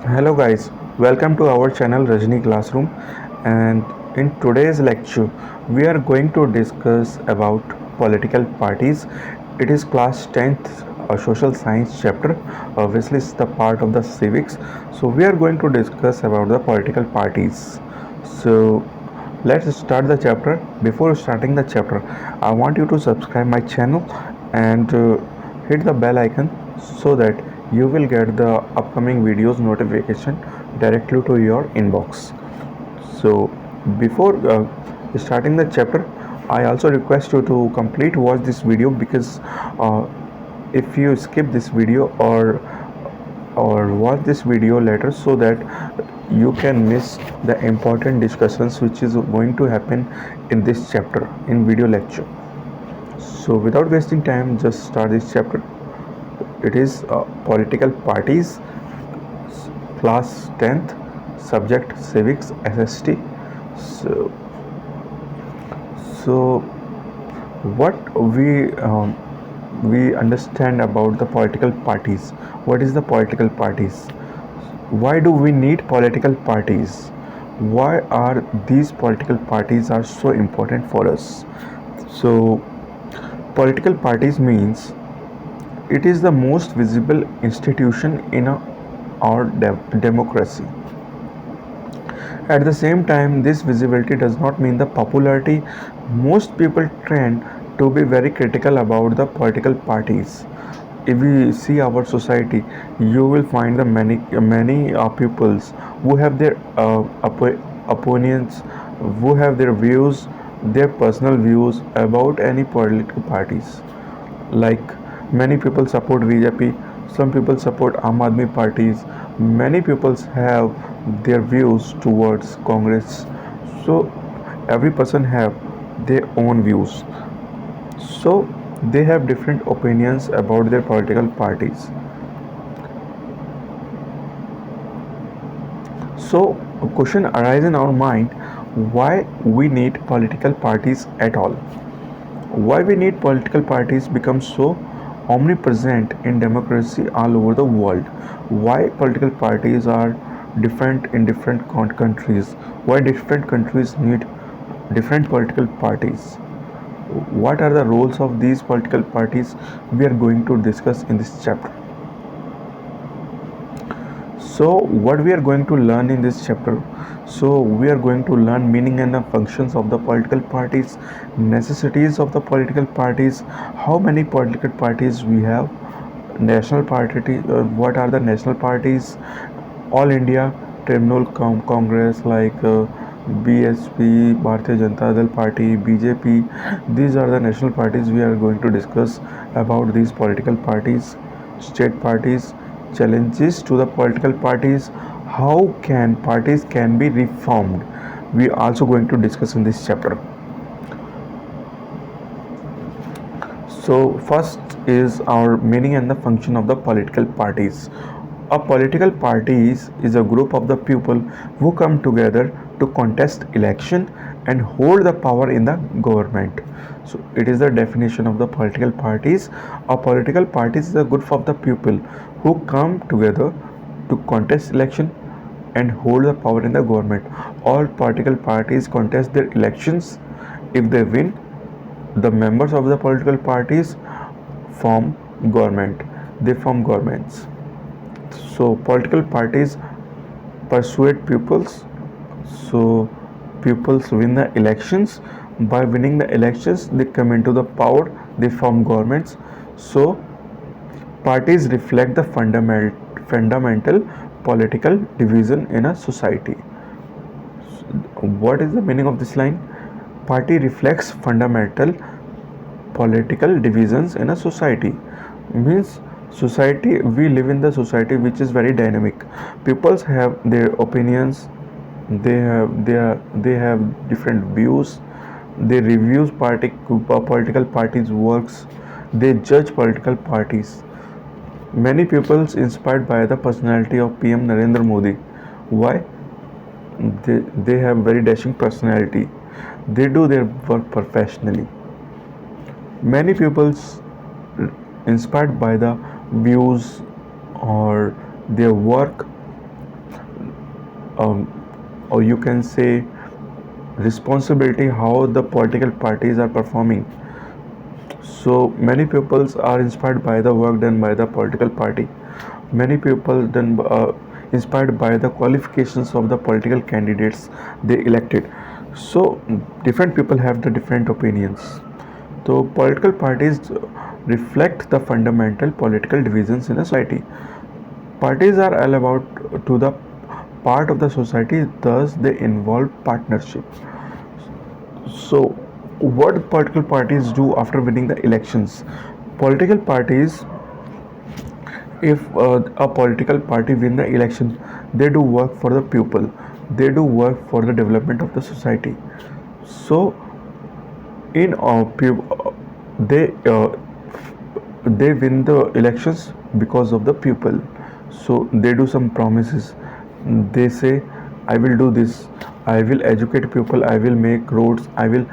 Hello guys, welcome to our channel Rajni Classroom, and in today's lecture we are going to discuss about political parties. It is class 10th social science chapter. Obviously it's the part of the civics. So we are going to discuss about the political parties. So let's start the chapter. Before starting the chapter, I want you to subscribe my channel and hit the bell icon so that you will get the upcoming videos notification directly to your inbox. So before starting the chapter, I also request you to complete watch this video because if you skip this video or watch this video later, so that you can miss the important discussions which is going to happen in this chapter in video lecture. So without wasting time, just start this chapter. It is political parties, class 10th, subject civics, SST. So, so what we understand about the political parties. What is the political parties? Why do we need political parties? Why are these political parties are so important for us? So political parties means it is the most visible institution in our democracy. At the same time, this visibility does not mean the popularity. Most people tend to be very critical about the political parties. If we see our society, you will find the many pupils who have their opinions, who have their views, their personal views about any political parties. Like many people support BJP, some people support Aam Aadmi parties, many people have their views towards Congress. So every person have their own views. So they have different opinions about their political parties. So a question arises in our mind, why we need political parties at all? Why we need political parties becomes so omnipresent in democracy all over the world. Why political parties are different in different countries. Why different countries need different political parties. What are the roles of these political parties? We are going to discuss in this chapter. So what we are going to learn in this chapter, so we are going to learn meaning and the functions of the political parties, necessities of the political parties, how many political parties we have, national party, what are the national parties, all India, Tribunal Congress, like BSP, Bharatiya Janata Dal Party, BJP. These are the national parties. We are going to discuss about these political parties, state parties, challenges to the political parties, how can parties can be reformed. We are also going to discuss in this chapter. So first is our meaning and the function of the political parties. A political parties is a group of the people who come together to contest election and hold the power in the government. So it is the definition of the political parties. A political parties is a group of the people who come together to contest election and hold the power in the government. All political parties contest their elections. If they win, the members of the political parties form government. They form governments. So political parties persuade pupils. So pupils win the elections. By winning the elections, they come into the power. They form governments. So parties reflect the fundamental political division in a society. What is the meaning of this line? Party reflects fundamental political divisions in a society. Means society, we live in the society which is very dynamic. Peoples have their opinions, they have different views, they reviews political parties works, they judge political parties. Many peoples inspired by the personality of PM Narendra Modi. Why? They have very dashing personality. They do their work professionally. Many people's inspired by the views or their work, or you can say responsibility, how the political parties are performing. So many pupils are inspired by the work done by the political party. Many people then inspired by the qualifications of the political candidates they elected. So different people have the different opinions. So political parties reflect the fundamental political divisions in a society. Parties are all about to the part of the society, thus they involve partnership. So what political parties do after winning the elections? Political parties, if a political party win the election, they do work for the people, they do work for the development of the society. So in they win the elections because of the people. So they do some promises. They say, I will do this, I will educate people, I will make roads, I will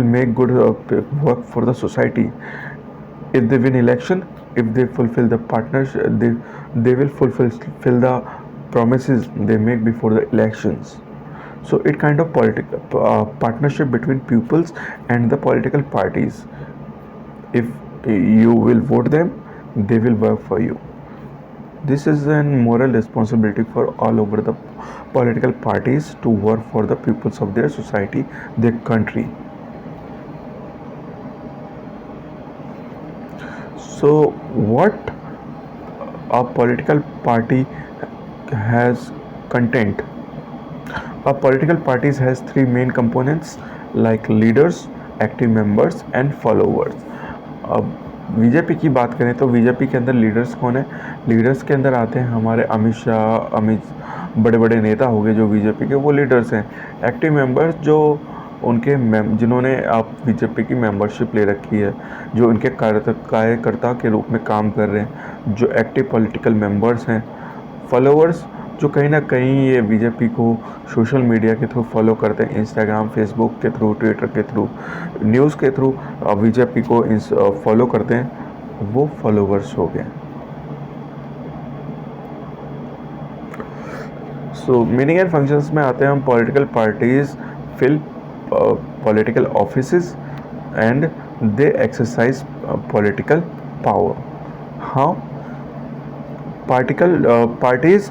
make good work for the society. If they win election, if they fulfill the partnership, they will fulfill the promises they make before the elections. So it kind of political partnership between pupils and the political parties. If you will vote them, they will work for you. This is a moral responsibility for all over the political parties to work for the pupils of their society, their country. So what a political party has content. A political parties has three main components like leaders, active members and followers. अब BJP की बात करें तो BJP के अंदर leaders कौन है? Leaders के अंदर आते हैं हमारे अमित शाह, बड़े बड़े नेता हो गए जो बीजेपी के, वो लीडर्स हैं। एक्टिव मेंबर्स जो उनके जिन्होंने आप बीजेपी की मेंबरशिप ले रखी है, जो इनके कार्यकर्ता के रूप में काम कर रहे हैं, जो एक्टिव पॉलिटिकल मेंबर्स हैं। फॉलोअर्स जो कहीं ना कहीं ये बीजेपी को सोशल मीडिया के थ्रू फॉलो करते हैं, इंस्टाग्राम, फेसबुक के थ्रू, ट्विटर के थ्रू, न्यूज़ के थ्रू बीजेपी को फॉलो करते हैं, वो फॉलोवर्स हो गए। सो मीनिंग एंड फंक्शंस में आते हैं हम। Political parties fill political offices and they exercise political power. How? Parties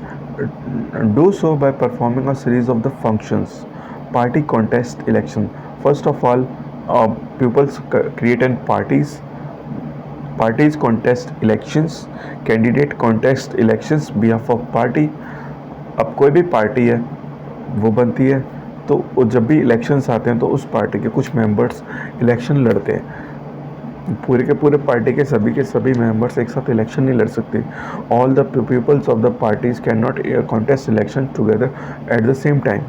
do so by performing a series of the functions. Party contest election. First of all, pupils create an parties. Parties contest elections. Candidate contest elections behalf of party. अब कोई भी party है वो बनती है, तो जब भी इलेक्शंस आते हैं तो उस पार्टी के कुछ मेंबर्स इलेक्शन लड़ते हैं। पूरे के पूरे पार्टी के सभी मेंबर्स एक साथ इलेक्शन नहीं लड़ सकते। All the peoples of the parties can not contest election together at the same time.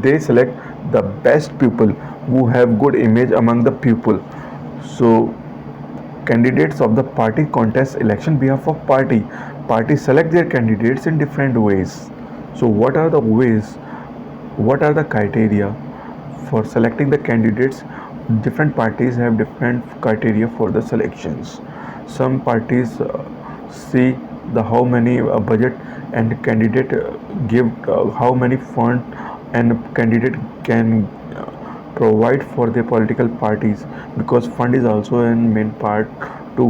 They select the best people who have good image among the people. So candidates of the party contest election behalf of party. Parties select their candidates in different ways. So what are the ways? What are the criteria for selecting the candidates? Different parties have different criteria for the selections. Some parties see the how many budget and candidate give how many fund and candidate can provide for their political parties, because fund is also a main part to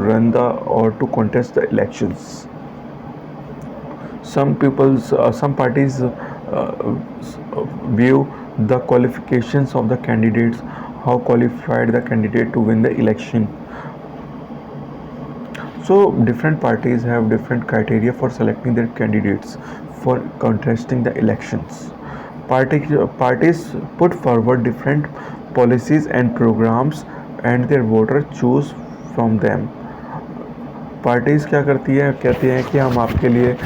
run the or to contest the elections. Some parties view the qualifications of the candidates, how qualified the candidate to win the election. So different parties have different criteria for selecting their candidates for contesting the elections. Parties put forward different policies and programs and their voters choose from them. Parties क्या करती है, कहती हैं कि हम आपके लिए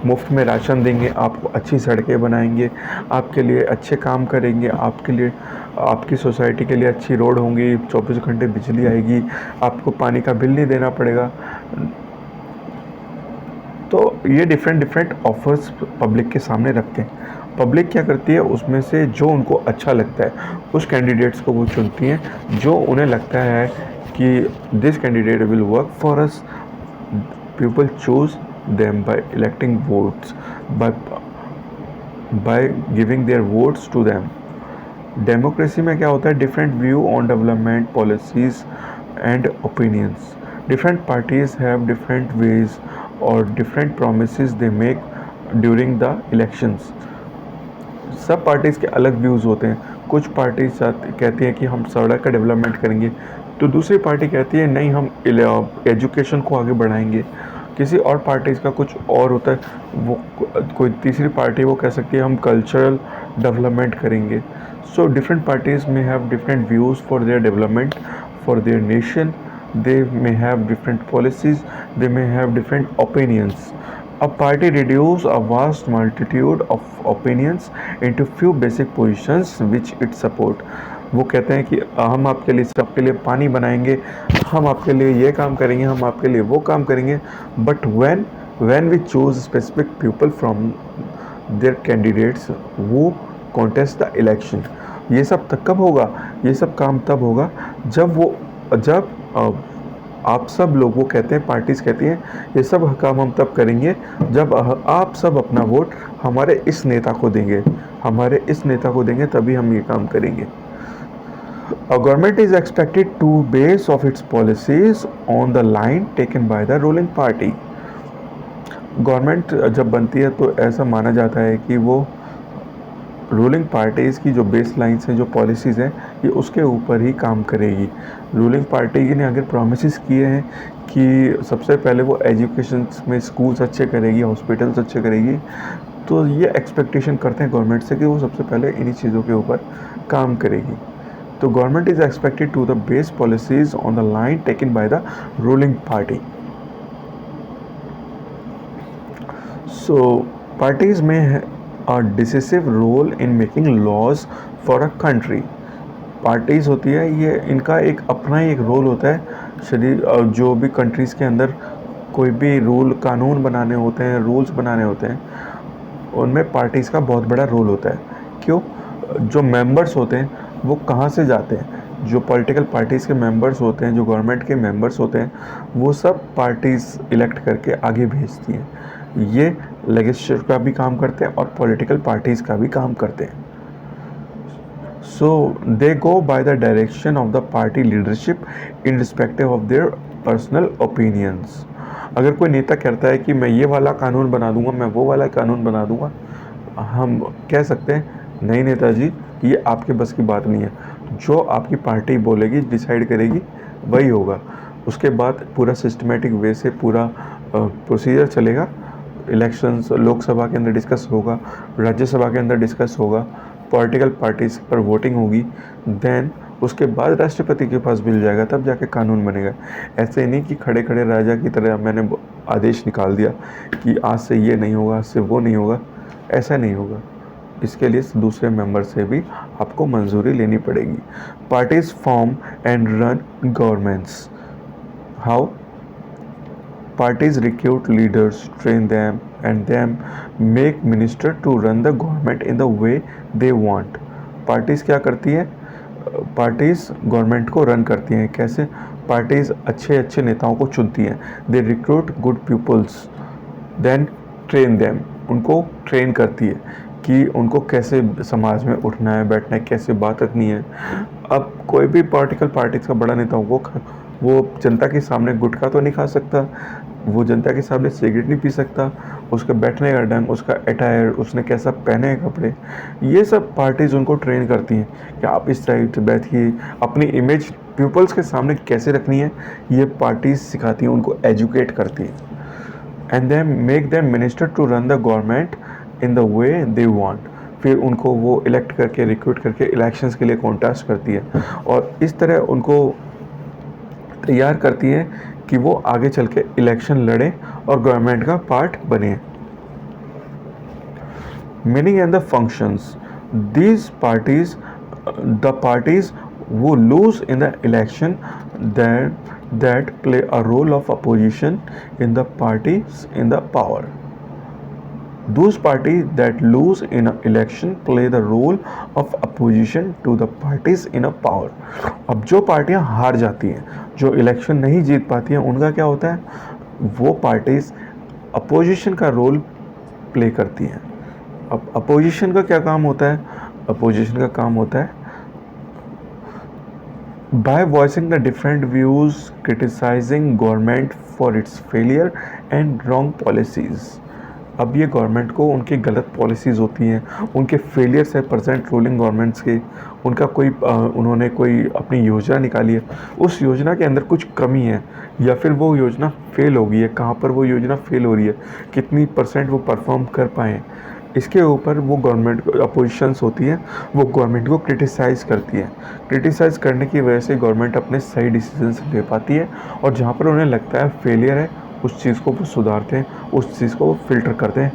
मुफ्त में राशन देंगे, आपको अच्छी सड़कें बनाएंगे, आपके लिए अच्छे काम करेंगे, आपके लिए आपकी सोसाइटी के लिए अच्छी रोड होंगी, 24 घंटे बिजली आएगी, आपको पानी का बिल नहीं देना पड़ेगा। तो ये डिफरेंट ऑफर्स पब्लिक के सामने रखते हैं। पब्लिक क्या करती है, उसमें से जो उनको अच्छा लगता है उस कैंडिडेट्स को वो चुनती हैं, जो उन्हें लगता है कि this candidate will work for us. People choose them by electing votes, by giving their votes to them. Democracy में क्या होता है, different view on development policies and opinions. Different parties have different ways और different promises they make during the elections. सब parties के अलग views होते हैं. कुछ पार्टीज कहती हैं कि हम सड़क का डेवलपमेंट करेंगे, तो दूसरी पार्टी कहती है नहीं हम एजुकेशन को आगे बढ़ाएंगे. किसी और पार्टीज़ का कुछ और होता है, वो कोई तीसरी पार्टी वो कह सकती है हम कल्चरल डेवलपमेंट करेंगे. सो डिफरेंट पार्टीज़ में have different views for their development, for their nation. They may have different policies, they may have different opinions. A party reduces a vast multitude of opinions into few basic positions which it support. वो कहते हैं कि हम आपके लिए सबके लिए पानी बनाएंगे, हम आपके लिए ये काम करेंगे, हम आपके लिए वो काम करेंगे. But when we choose specific people from their candidates who contest the election, ये सब तब कब होगा, ये सब काम तब होगा जब आप सब लोग, वो कहते हैं पार्टीज कहती हैं ये सब काम हम तब करेंगे जब आप सब अपना वोट हमारे इस नेता को देंगे, हमारे इस नेता को देंगे, तभी हम ये काम करेंगे. A government is expected to base of its policies on the line taken by the ruling party. Government जब बनती है तो ऐसा माना जाता है कि वो रूलिंग पार्टीज़ की जो बेस लाइन्स हैं, जो पॉलिसीज़ हैं, ये उसके ऊपर ही काम करेगी. रूलिंग पार्टी ने अगर प्रॉमिसेस किए हैं कि सबसे पहले वो एजुकेशन में स्कूल्स अच्छे करेगी, हॉस्पिटल्स अच्छे करेगी, तो ये एक्सपेक्टेशन करते हैं गवर्नमेंट से कि वो सबसे पहले इन्हीं चीज़ों के ऊपर काम करेगी. तो government is expected to the base policies on the line taken by the ruling party. So parties में a decisive role in making laws for a country. Parties होती है, ये इनका एक अपना ही एक रोल होता है. जो भी कंट्रीज़ के अंदर कोई भी रूल कानून बनाने होते हैं, रूल्स बनाने होते हैं, उनमें पार्टीज़ का बहुत बड़ा रोल होता है. क्यों? जो मेंबर्स होते हैं वो कहाँ से जाते हैं, जो पॉलिटिकल पार्टीज़ के मेंबर्स होते हैं, जो गवर्नमेंट के मेंबर्स होते हैं, वो सब पार्टीज़ इलेक्ट करके आगे भेजती हैं. ये लेजिस्लेचर का भी काम करते हैं और पॉलिटिकल पार्टीज़ का भी काम करते हैं. So they go by the direction of the party leadership in respective of their personal opinions. अगर कोई नेता कहता है कि मैं ये वाला कानून बना दूंगा, मैं वो वाला कानून बना दूंगा, हम कह सकते हैं नहीं नेताजी, ये आपके बस की बात नहीं है. जो आपकी पार्टी बोलेगी, डिसाइड करेगी, वही होगा. उसके बाद पूरा सिस्टमेटिक वे से पूरा प्रोसीजर चलेगा. इलेक्शंस लोकसभा के अंदर डिस्कस होगा, राज्यसभा के अंदर डिस्कस होगा, पॉलिटिकल पार्टीज पर वोटिंग होगी, देन उसके बाद राष्ट्रपति के पास बिल जाएगा, तब जाके कानून बनेगा. ऐसे नहीं कि खड़े खड़े राजा की तरह मैंने आदेश निकाल दिया कि आज से ये नहीं होगा, आज से वो नहीं होगा. ऐसा नहीं होगा. इसके लिए दूसरे मेंबर से भी आपको मंजूरी लेनी पड़ेगी. Parties form and run governments. How? Parties recruit leaders, train them, and then make minister to run the government in the way they want. Parties क्या करती हैं? पार्टीज़ गवर्नमेंट को रन करती हैं. कैसे? पार्टीज़ अच्छे अच्छे नेताओं को चुनती हैं. They recruit good peoples, then train them. उनको ट्रेन करती है कि उनको कैसे समाज में उठना है, बैठना है, कैसे बात रखनी है. अब कोई भी पॉलिटिकल पार्टीज़ का बड़ा नेता हो, वो जनता के सामने गुटखा तो नहीं खा सकता, वो जनता के सामने सिगरेट नहीं पी सकता, उसका बैठने का ढंग, उसका अटायर, उसने कैसा पहने हैं कपड़े, ये सब पार्टीज़ उनको ट्रेन करती हैं कि आप इस टाइप से बैठिए. अपनी इमेज पीपल्स के सामने कैसे रखनी है, ये पार्टीज़ सिखाती हैं, उनको एजुकेट करती हैं. And then make them minister to run the government in the way they want. फिर उनको वो इलेक्ट करके, रिक्रूट करके इलेक्शंस के लिए कॉन्टेस्ट करती है और इस तरह उनको तैयार करती है कि वो आगे चल के इलेक्शन लड़ें और गवर्नमेंट का पार्ट बने. Meaning and the functions. These parties, the parties who lose in the election that play a role of opposition in the parties in the power. Those parties that lose in an election play the role of opposition to the parties in a power. अब जो पार्टियां हार जाती हैं, जो election नहीं जीत पाती हैं, उनका क्या होता है? वो पार्टीज अपोजिशन का रोल प्ले करती हैं। अब अपोजिशन का क्या काम होता है? अपोजिशन का काम होता है by voicing the different views, criticizing government for its failure and wrong policies। अब ये गवर्नमेंट को उनकी गलत पॉलिसीज़ होती हैं, उनके फेलियर्स है प्रेजेंट रूलिंग गवर्नमेंट्स के, उनका कोई उन्होंने कोई अपनी योजना निकाली है, उस योजना के अंदर कुछ कमी है या फिर वो योजना फेल हो गई है, कहाँ पर वो योजना फेल हो रही है, कितनी % वो परफॉर्म कर पाएँ, इसके ऊपर वो गवर्नमेंट अपोजिशंस होती है, वो गवर्नमेंट को क्रिटिसाइज़ करती है। क्रिटिसाइज़ करने की वजह से गवर्नमेंट अपने सही डिसीजंस ले पाती है और जहाँ पर उन्हें लगता है फेलियर है उस चीज़ को वो सुधारते हैं, उस चीज़ को वो फिल्टर करते हैं।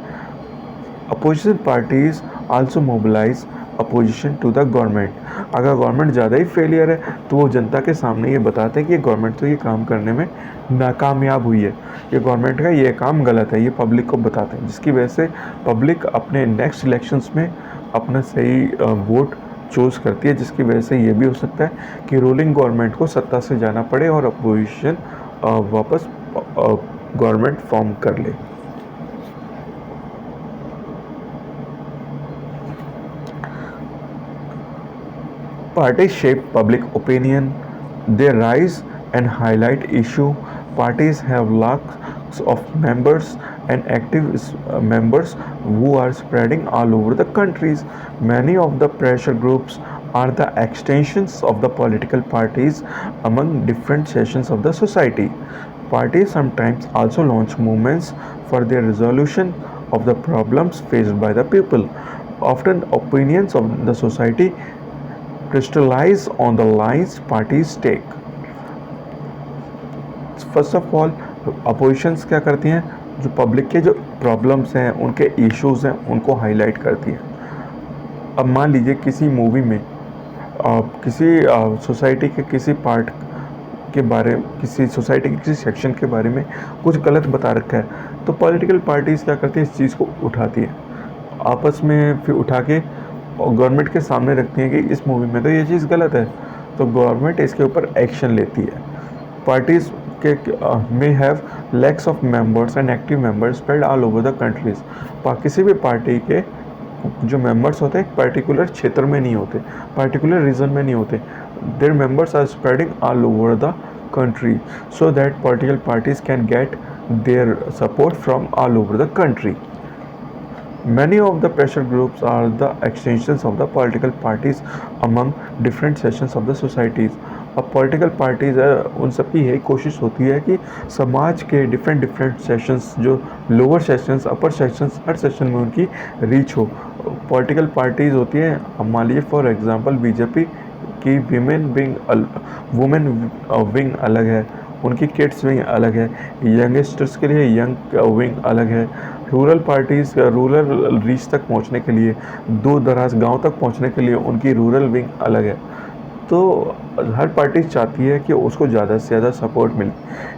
Opposition parties also mobilise opposition to the government. अगर गवर्नमेंट ज़्यादा ही फेलियर है तो वो जनता के सामने ये बताते हैं कि गवर्नमेंट तो ये काम करने में नाकामयाब हुई है, ये गवर्नमेंट का ये काम गलत है, ये पब्लिक को बताते हैं, जिसकी वजह से पब्लिक अपने नेक्स्ट इलेक्शंस में अपना सही वोट चूज़ करती है, जिसकी वजह से ये भी हो सकता है कि रूलिंग गवर्नमेंट को सत्ता से जाना पड़े और अपोजिशन वापस गवर्नमेंट फॉर्म कर ले। Parties shape public opinion, they rise and highlight issue. Parties have lakhs of members and active members who are spreading all over the countries. Many of the pressure groups are the extensions of the political parties among different sections of the society. Parties sometimes also launch movements for their resolution of the problems faced by the people. Often opinions of the society crystallize on the lines parties take. First of all oppositions क्या करती हैं, जो public के जो problems हैं, उनके issues हैं, उनको हाईलाइट करती हैं। अब मान लीजिए किसी मूवी में किसी सोसाइटी के किसी पार्ट के बारे में, किसी सोसाइटी के किसी सेक्शन के बारे में कुछ गलत बता रखा है, तो पॉलिटिकल पार्टीज़ क्या करती हैं, इस चीज़ को उठाती है, आपस में फिर उठा के और गवर्नमेंट के सामने रखती हैं कि इस मूवी में तो ये चीज़ गलत है, तो गवर्नमेंट इसके ऊपर एक्शन लेती है। पार्टीज़ के may have lakhs of members and active members spread all over the countries. किसी भी पार्टी के जो मेंबर्स होते हैं पर्टिकुलर क्षेत्र में नहीं होते, पर्टिकुलर रीजन में नहीं होते, their members are spreading all over the country so that political parties can get their support from all over the country. Many of the pressure groups are the extensions of the political parties among different sections of the societies. अब political parties उन सब की यही कोशिश होती है कि समाज के डिफरेंट सेशंस, जो लोअर सेशंस, अपर सेशंस, हर सेशन में उनकी रीच हो। पॉलिटिकल पार्टीज़ होती हैं, अब मान लीजिए फॉर एग्जांपल बीजेपी की वुमेन विंग अलग है, उनकी किड्स विंग अलग है, यंगस्टर्स के लिए यंग विंग अलग है, रूरल पार्टीज़ रूरल रीच तक पहुंचने के लिए, दूर दराज गांव तक पहुंचने के लिए उनकी रूरल विंग अलग है। तो हर पार्टी चाहती है कि उसको ज़्यादा से ज़्यादा सपोर्ट मिले।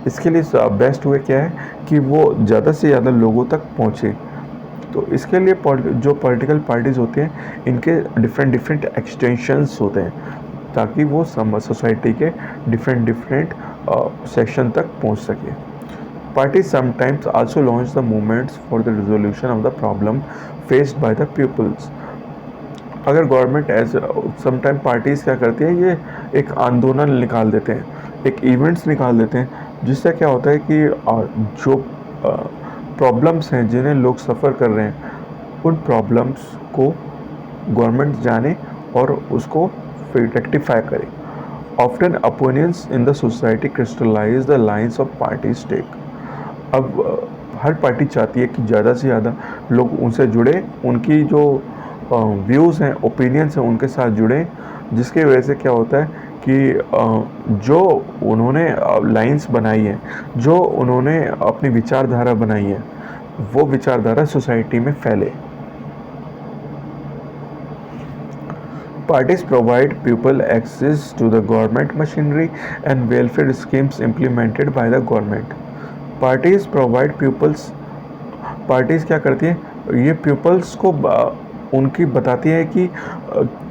इसके लिए बेस्ट वे क्या है कि वो ज़्यादा से ज़्यादा लोगों तक पहुँचे। तो इसके लिए जो पॉलिटिकल पार्टीज़ होते हैं, इनके डिफरेंट एक्सटेंशंस होते हैं ताकि वो सोसाइटी के डिफरेंट सेक्शन तक पहुंच सके। Parties sometimes also launch the movements for the resolution of the problem faced by the peoples. अगर गवर्नमेंट एज समटाइम पार्टीज़ क्या करती है, ये एक आंदोलन निकाल देते हैं, एक इवेंट्स निकाल देते हैं, जिससे क्या होता है कि जो प्रॉब्लम्स हैं जिन्हें लोग सफ़र कर रहे हैं, उन प्रॉब्लम्स को गवर्नमेंट जाने और उसको फिर रेक्टिफाई करे। Often opinions in the society crystallise the lines of parties take. अब हर पार्टी चाहती है कि ज़्यादा से ज़्यादा लोग उनसे जुड़े, उनकी जो व्यूज़ हैं, ओपिनियंस हैं, उनके साथ जुड़ें, जिसकी वजह से क्या होता है कि जो उन्होंने लाइंस बनाई हैं, जो उन्होंने अपनी विचारधारा बनाई है, वो विचारधारा सोसाइटी में फैले। Parties provide people access to the government machinery and welfare schemes implemented by the government. Parties provide pupils, parties क्या करती हैं, ये पीपल्स को उनकी बताती है कि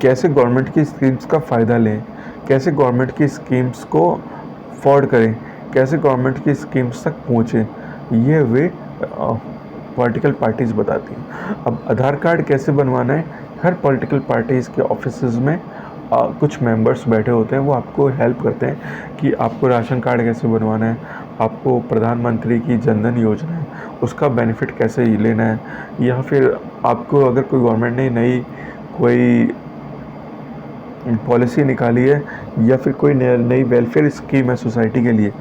कैसे गवर्नमेंट की स्कीम्स का फ़ायदा लें, कैसे गवर्नमेंट की स्कीम्स को अफोर्ड करें, कैसे गवर्नमेंट की स्कीम्स तक पहुँचें। ये वे पॉलिटिकल पार्टीज़ बताती हैं। अब आधार कार्ड कैसे बनवाना है, हर पॉलिटिकल पार्टीज़ के ऑफिसेज़ में कुछ मेंबर्स बैठे होते हैं, वो आपको हेल्प करते हैं कि आपको राशन कार्ड कैसे बनवाना है, आपको प्रधानमंत्री की जनधन योजना है उसका बेनिफिट कैसे लेना है, या फिर आपको अगर कोई गवर्नमेंट ने नई कोई पॉलिसी निकाली है या फिर कोई नई वेलफेयर स्कीम है सोसाइटी के लिए,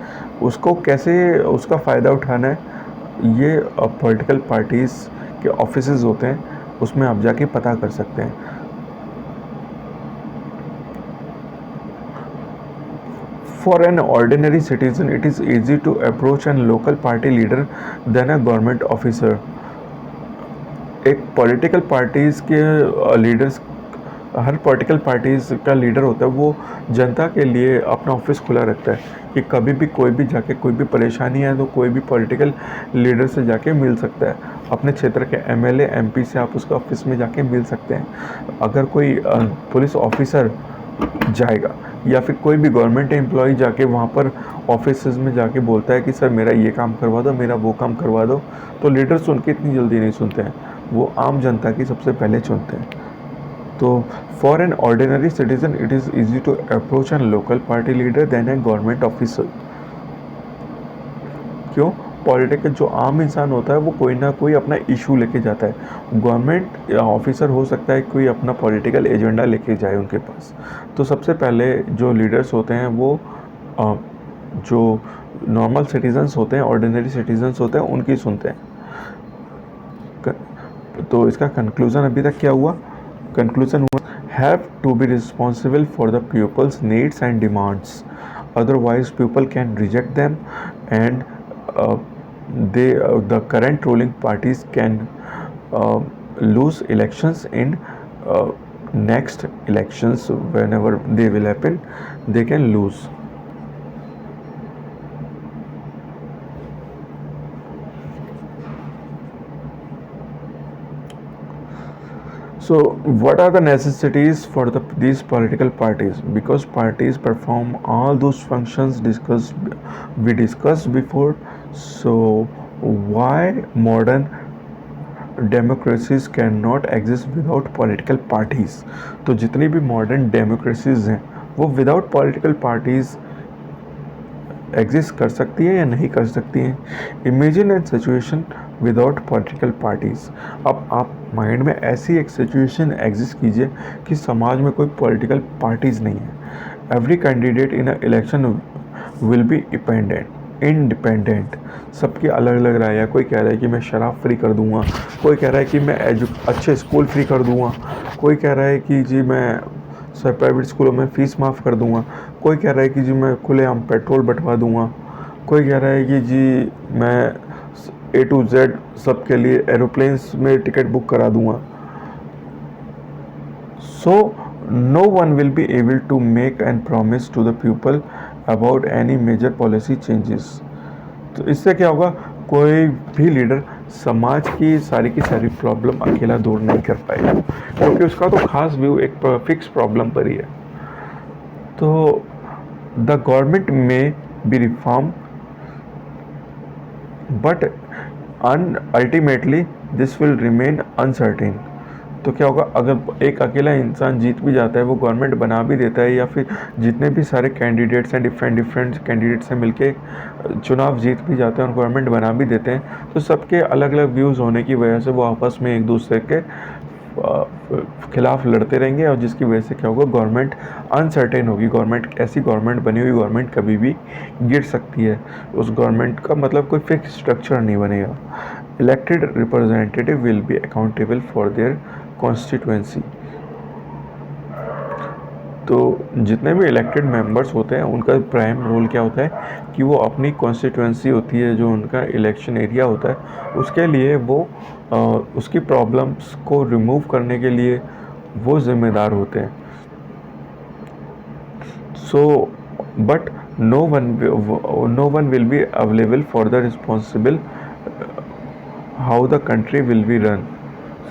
उसको कैसे उसका फ़ायदा उठाना है, ये पॉलिटिकल पार्टीज़ के ऑफिसेज़ होते हैं, उसमें आप जाके पता कर सकते हैं। For an ordinary citizen, it is easy to approach a local party leader than a government officer. एक पॉलिटिकल पार्टीज़ के लीडर्स, हर पॉलिटिकल पार्टीज़ का लीडर होता है, वो जनता के लिए अपना ऑफिस खुला रखता है कि कभी भी कोई भी जाके कोई भी परेशानी है तो कोई भी पॉलिटिकल लीडर से जाके मिल सकता है। अपने क्षेत्र के एमएलए एमपी से आप उसका ऑफिस में जाके मिल सकते हैं। अगर कोई पुलिस ऑफिसर जाएगा या फिर कोई भी गवर्नमेंट एम्प्लॉय जाके वहाँ पर ऑफिसेज में जाके बोलता है कि सर मेरा ये काम करवा दो, मेरा वो काम करवा दो, तो लीडर्स उनकी इतनी जल्दी नहीं सुनते हैं, वो आम जनता की सबसे पहले चुनते हैं। तो for an ordinary citizen it is easy to approach an local party leader then a government officer. क्यों? पॉलिटिकल जो आम इंसान होता है वो कोई ना कोई अपना इशू लेके जाता है, गवर्नमेंट ऑफिसर हो सकता है कोई अपना पॉलिटिकल एजेंडा लेके जाए उनके पास। तो सबसे पहले जो लीडर्स होते हैं वो जो नॉर्मल सिटीजन्स होते हैं, ऑर्डिनरी सिटीजन्स होते हैं, उनकी सुनते हैं। तो इसका कंक्लूज़न अभी तक क्या हुआ? कंक्लूज़न हुआ have to be responsible for the peoples needs and demands, otherwise people can reject them and the current ruling parties can lose elections in next elections. Whenever they will happen, they can lose. So what are the necessities for these political parties? Because parties perform all those functions we discussed before. So why modern democracies can not exist without political parties? तो जितनी भी modern democracies हैं वो without political parties exist कर सकती है या नहीं कर सकती हैं? Imagine an situation without political parties. अब आप माइंड में ऐसी एक सिचुएशन एग्जिस्ट कीजिए कि समाज में कोई पॉलिटिकल पार्टीज़ नहीं है। Every candidate in a election will be independent. सबकी अलग अलग राय है। कोई कह रहा है कि मैं शराब फ्री कर दूंगा, कोई कह रहा है कि मैं अच्छे स्कूल फ्री कर दूंगा, कोई कह रहा है कि जी मैं सर प्राइवेट स्कूलों में फ़ीस माफ़ कर दूंगा, कोई कह रहा है कि जी मैं खुलेआम पेट्रोल बंटवा दूंगा, कोई कह रहा है कि जी मैं A to Z सबके लिए एरोप्लेन्स में टिकट बुक करा दूंगा। So no one will be able to make and promise to the people about any major policy changes. तो इससे क्या होगा? कोई भी लीडर समाज की सारी प्रॉब्लम अकेला दूर नहीं कर पाएगा, क्योंकि उसका तो खास व्यू एक फिक्स प्रॉब्लम पर ही है। तो द गवर्नमेंट में B reform but ultimately this will remain uncertain. तो क्या होगा? अगर एक अकेला इंसान जीत भी जाता है, वो गवर्नमेंट बना भी देता है, या फिर जितने भी सारे कैंडिडेट्स हैं डिफरेंट कैंडिडेट्स हैं मिलके चुनाव जीत भी जाते हैं और गवर्नमेंट बना भी देते हैं, तो सबके अलग अलग व्यूज़ होने की वजह से वो आपस में एक दूसरे के खिलाफ लड़ते रहेंगे, और जिसकी वजह से क्या होगा? गवर्नमेंट अनसर्टेन होगी। गवर्नमेंट ऐसी गवर्नमेंट बनी हुई गवर्नमेंट कभी भी गिर सकती है। उस गवर्नमेंट का मतलब कोई फिक्स स्ट्रक्चर नहीं बनेगा। Elected representative will be accountable for their constituency. तो जितने भी इलेक्टेड मेंबर्स होते हैं उनका प्राइम रोल क्या होता है कि वो अपनी कॉन्स्टिट्यूएंसी होती है, जो उनका इलेक्शन एरिया होता है, उसके लिए वो उसकी प्रॉब्लम्स को रिमूव करने के लिए वो जिम्मेदार होते हैं। So but no one will be available for the responsible how the country will be run.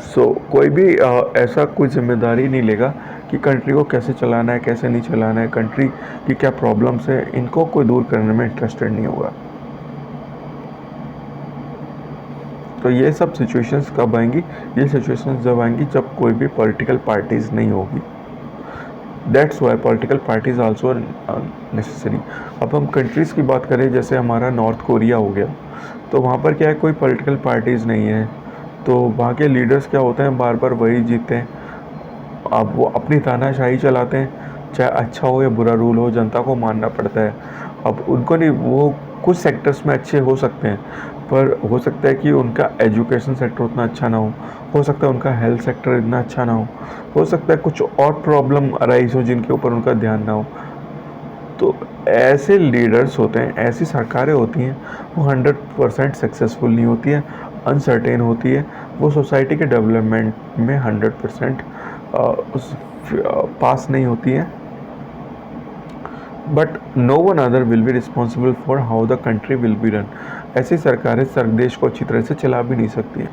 सो कोई भी ऐसा कोई जिम्मेदारी नहीं लेगा कि कंट्री को कैसे चलाना है, कैसे नहीं चलाना है, कंट्री की क्या प्रॉब्लम्स है, इनको कोई दूर करने में इंटरेस्टेड नहीं होगा। तो ये सब सिचुएशंस कब आएंगी? ये सिचुएशंस जब आएंगी जब कोई भी पॉलिटिकल पार्टीज़ नहीं होगी। That's why political parties also necessary. अब हम कंट्रीज़ की बात करें, जैसे हमारा नॉर्थ कोरिया हो गया, तो वहाँ पर क्या है, कोई पॉलिटिकल पार्टीज़ नहीं है, तो वहाँ के लीडर्स क्या होते हैं, बार बार वही जीतते हैं। अब वो अपनी तानाशाही चलाते हैं, चाहे अच्छा हो या बुरा रूल हो, जनता को मानना पड़ता है। अब उनको नहीं, वो कुछ सेक्टर्स में अच्छे हो सकते हैं, पर हो सकता है कि उनका एजुकेशन सेक्टर उतना अच्छा ना हो सकता है उनका हेल्थ सेक्टर इतना अच्छा ना हो सकता है कुछ और प्रॉब्लम अराइज हो जिनके ऊपर उनका ध्यान ना हो। तो ऐसे लीडर्स होते हैं, ऐसी सरकारें होती हैं, वो 100% सक्सेसफुल नहीं होती है, अनसर्टेन होती है, वो सोसाइटी के डेवलपमेंट में 100% पास नहीं होती है। But no one other will be responsible for how the country will be run. ऐसी सरकारें देश को अच्छी तरह से चला भी नहीं सकती है।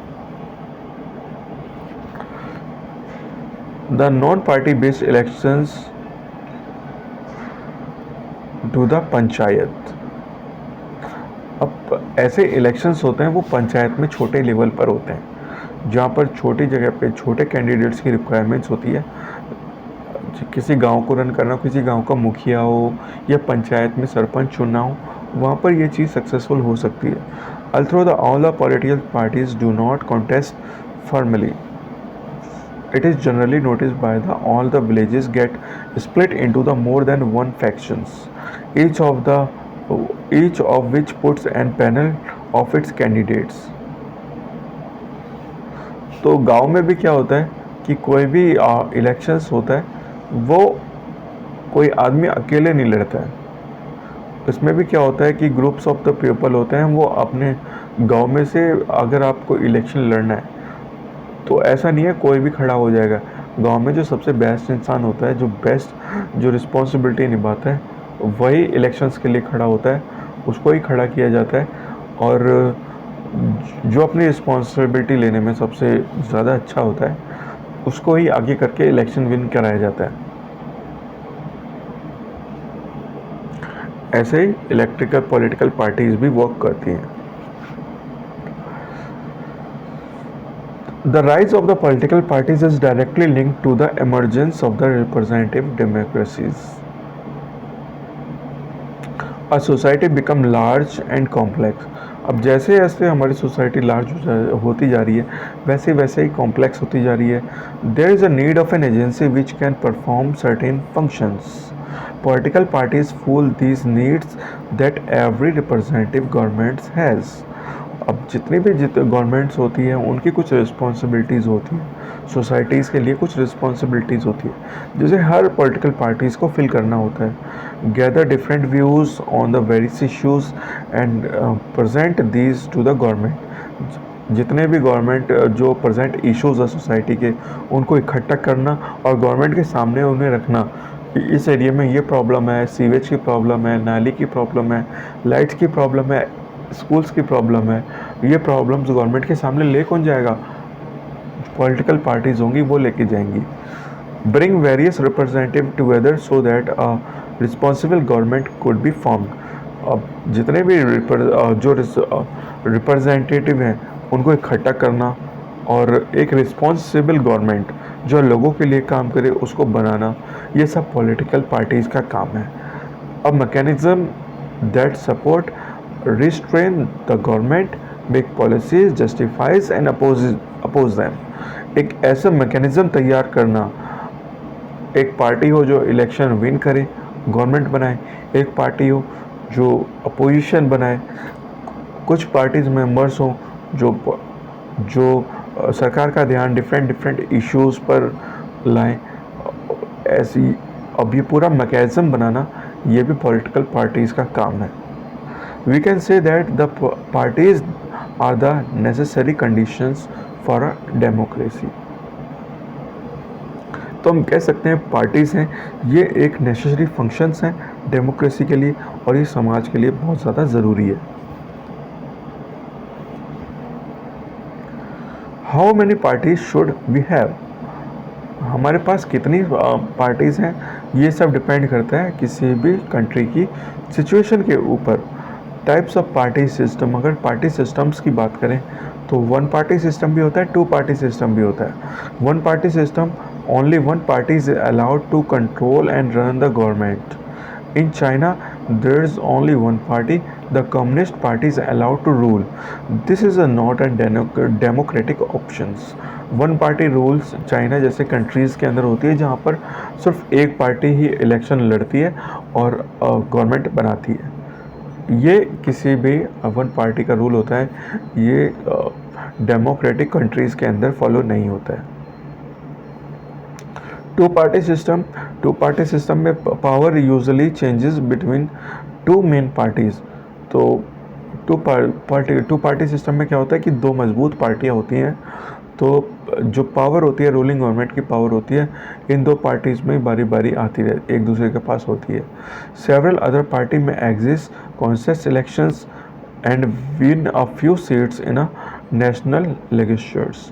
The non party based elections to the panchayat. अब ऐसे इलेक्शंस होते हैं, वो पंचायत में छोटे लेवल पर होते हैं, जहाँ पर छोटी जगह पे छोटे कैंडिडेट्स की रिक्वायरमेंट्स होती है। किसी गांव को रन करना, किसी गांव का मुखिया हो या पंचायत में सरपंच चुनना हो, वहाँ पर ये चीज़ सक्सेसफुल हो सकती है। Although the all the political parties do not contest formally, it is generally noticed by the all the villages get split into the more than one factions, each of which puts an panel of its candidates। तो गांव में भी क्या होता है कि कोई भी इलेक्शंस होता है, वो कोई आदमी अकेले नहीं लड़ता है। इसमें भी क्या होता है कि ग्रुप्स ऑफ द पीपल होते हैं, वो अपने गांव में से अगर आपको इलेक्शन लड़ना है तो ऐसा नहीं है कोई भी खड़ा हो जाएगा। गांव में जो सबसे बेस्ट इंसान होता है, जो रिस्पॉन्सिबिलिटी निभाता है, वही इलेक्शंस के लिए खड़ा होता है, उसको ही खड़ा किया जाता है। और जो अपनी रिस्पॉन्सिबिलिटी लेने में सबसे ज़्यादा अच्छा होता है, उसको ही आगे करके इलेक्शन विन कराया जाता है। ऐसे ही इलेक्ट्रिकल पॉलिटिकल पार्टीज भी वर्क करती हैं। The rise of the political parties is directly linked to the emergence of the representative democracies. A society become large and complex. अब जैसे जैसे हमारी सोसाइटी लार्ज होती जा रही है, वैसे वैसे ही कॉम्प्लेक्स होती जा रही है। There is a need of an agency which can perform certain functions. Political parties full these needs that every representative governments has. अब जितनी भी गवर्नमेंट्स होती हैं, उनकी कुछ रिस्पॉन्सिबिलिटीज़ होती हैं, सोसाइटीज़ के लिए कुछ रिस्पॉन्सिबिलिटीज़ होती है, जिसे हर पॉलिटिकल पार्टीज़ को फिल करना होता है। Gather different views on the various issues and present these two the government. जितने भी गवर्नमेंट जो प्रेजेंट इश्यूज़ है सोसाइटी के, उनको इकट्ठा करना और गवर्नमेंट के सामने उन्हें रखना कि इस एरिया में ये प्रॉब्लम है, सीवेज की प्रॉब्लम है, नाली की प्रॉब्लम है, लाइट्स की प्रॉब्लम है, स्कूल्स की प्रॉब्लम है। ये प्रॉब्लम्स गवर्नमेंट के सामने ले कौन जाएगा? पॉलिटिकल पार्टीज होंगी, वो लेके जाएंगी। Bring various representative together so that a responsible government could be formed. अब जितने भी जो रिप्रेजेंटेटिव हैं, उनको इकट्ठा करना और एक रिस्पॉन्सिबल गवर्नमेंट जो लोगों के लिए काम करे, उसको बनाना, ये सब पॉलिटिकल पार्टीज़ का काम है। A mechanism that support restrain the government, make policies, justifies and oppose them। एक ऐसा मैकेनिज्म तैयार करना, एक पार्टी हो जो इलेक्शन विन करे, गवर्नमेंट बनाए, एक पार्टी हो जो अपोजिशन बनाए, कुछ पार्टीज मेंबर्स हों जो सरकार का ध्यान डिफरेंट इश्यूज़ पर लाएं। ऐसी अब ये पूरा मैकेनिज्म बनाना, ये भी पॉलिटिकल पार्टीज़ का काम है। We can say that the parties are the necessary conditions for a democracy। तो हम कह सकते हैं पार्टीज़ हैं, ये एक नेसेसरी फंक्शंस हैं डेमोक्रेसी के लिए, और ये समाज के लिए बहुत ज़्यादा ज़रूरी है। How many parties should we have? हमारे पास कितनी पार्टीज़ हैं, ये सब डिपेंड करता है किसी भी कंट्री की सिचुएशन के ऊपर। टाइप्स ऑफ पार्टी सिस्टम, अगर पार्टी सिस्टम्स की बात करें तो वन पार्टी सिस्टम भी होता है, टू पार्टी सिस्टम भी होता है। One party system, only one party is allowed to control and run the government. In China, there is only one party. The Communist Party is allowed to rule. This is a not a democratic options. One party rules China जैसे countries के अंदर होती है, जहाँ पर सिर्फ एक party ही election लड़ती है और गवर्नमेंट बनाती है। ये किसी भी वन पार्टी का रूल होता है, ये डेमोक्रेटिक कंट्रीज़ के अंदर फॉलो नहीं होता है। टू पार्टी सिस्टम में power usually changes between two main parties. तो टू पार्टी सिस्टम में क्या होता है कि दो मजबूत पार्टियां होती हैं, तो जो पावर होती है, रूलिंग गवर्नमेंट की पावर होती है, इन दो पार्टीज़ में बारी बारी आती रहती, एक दूसरे के पास होती है। सेवरल अदर पार्टी में exist contest elections and win a few seats in a national legislatures.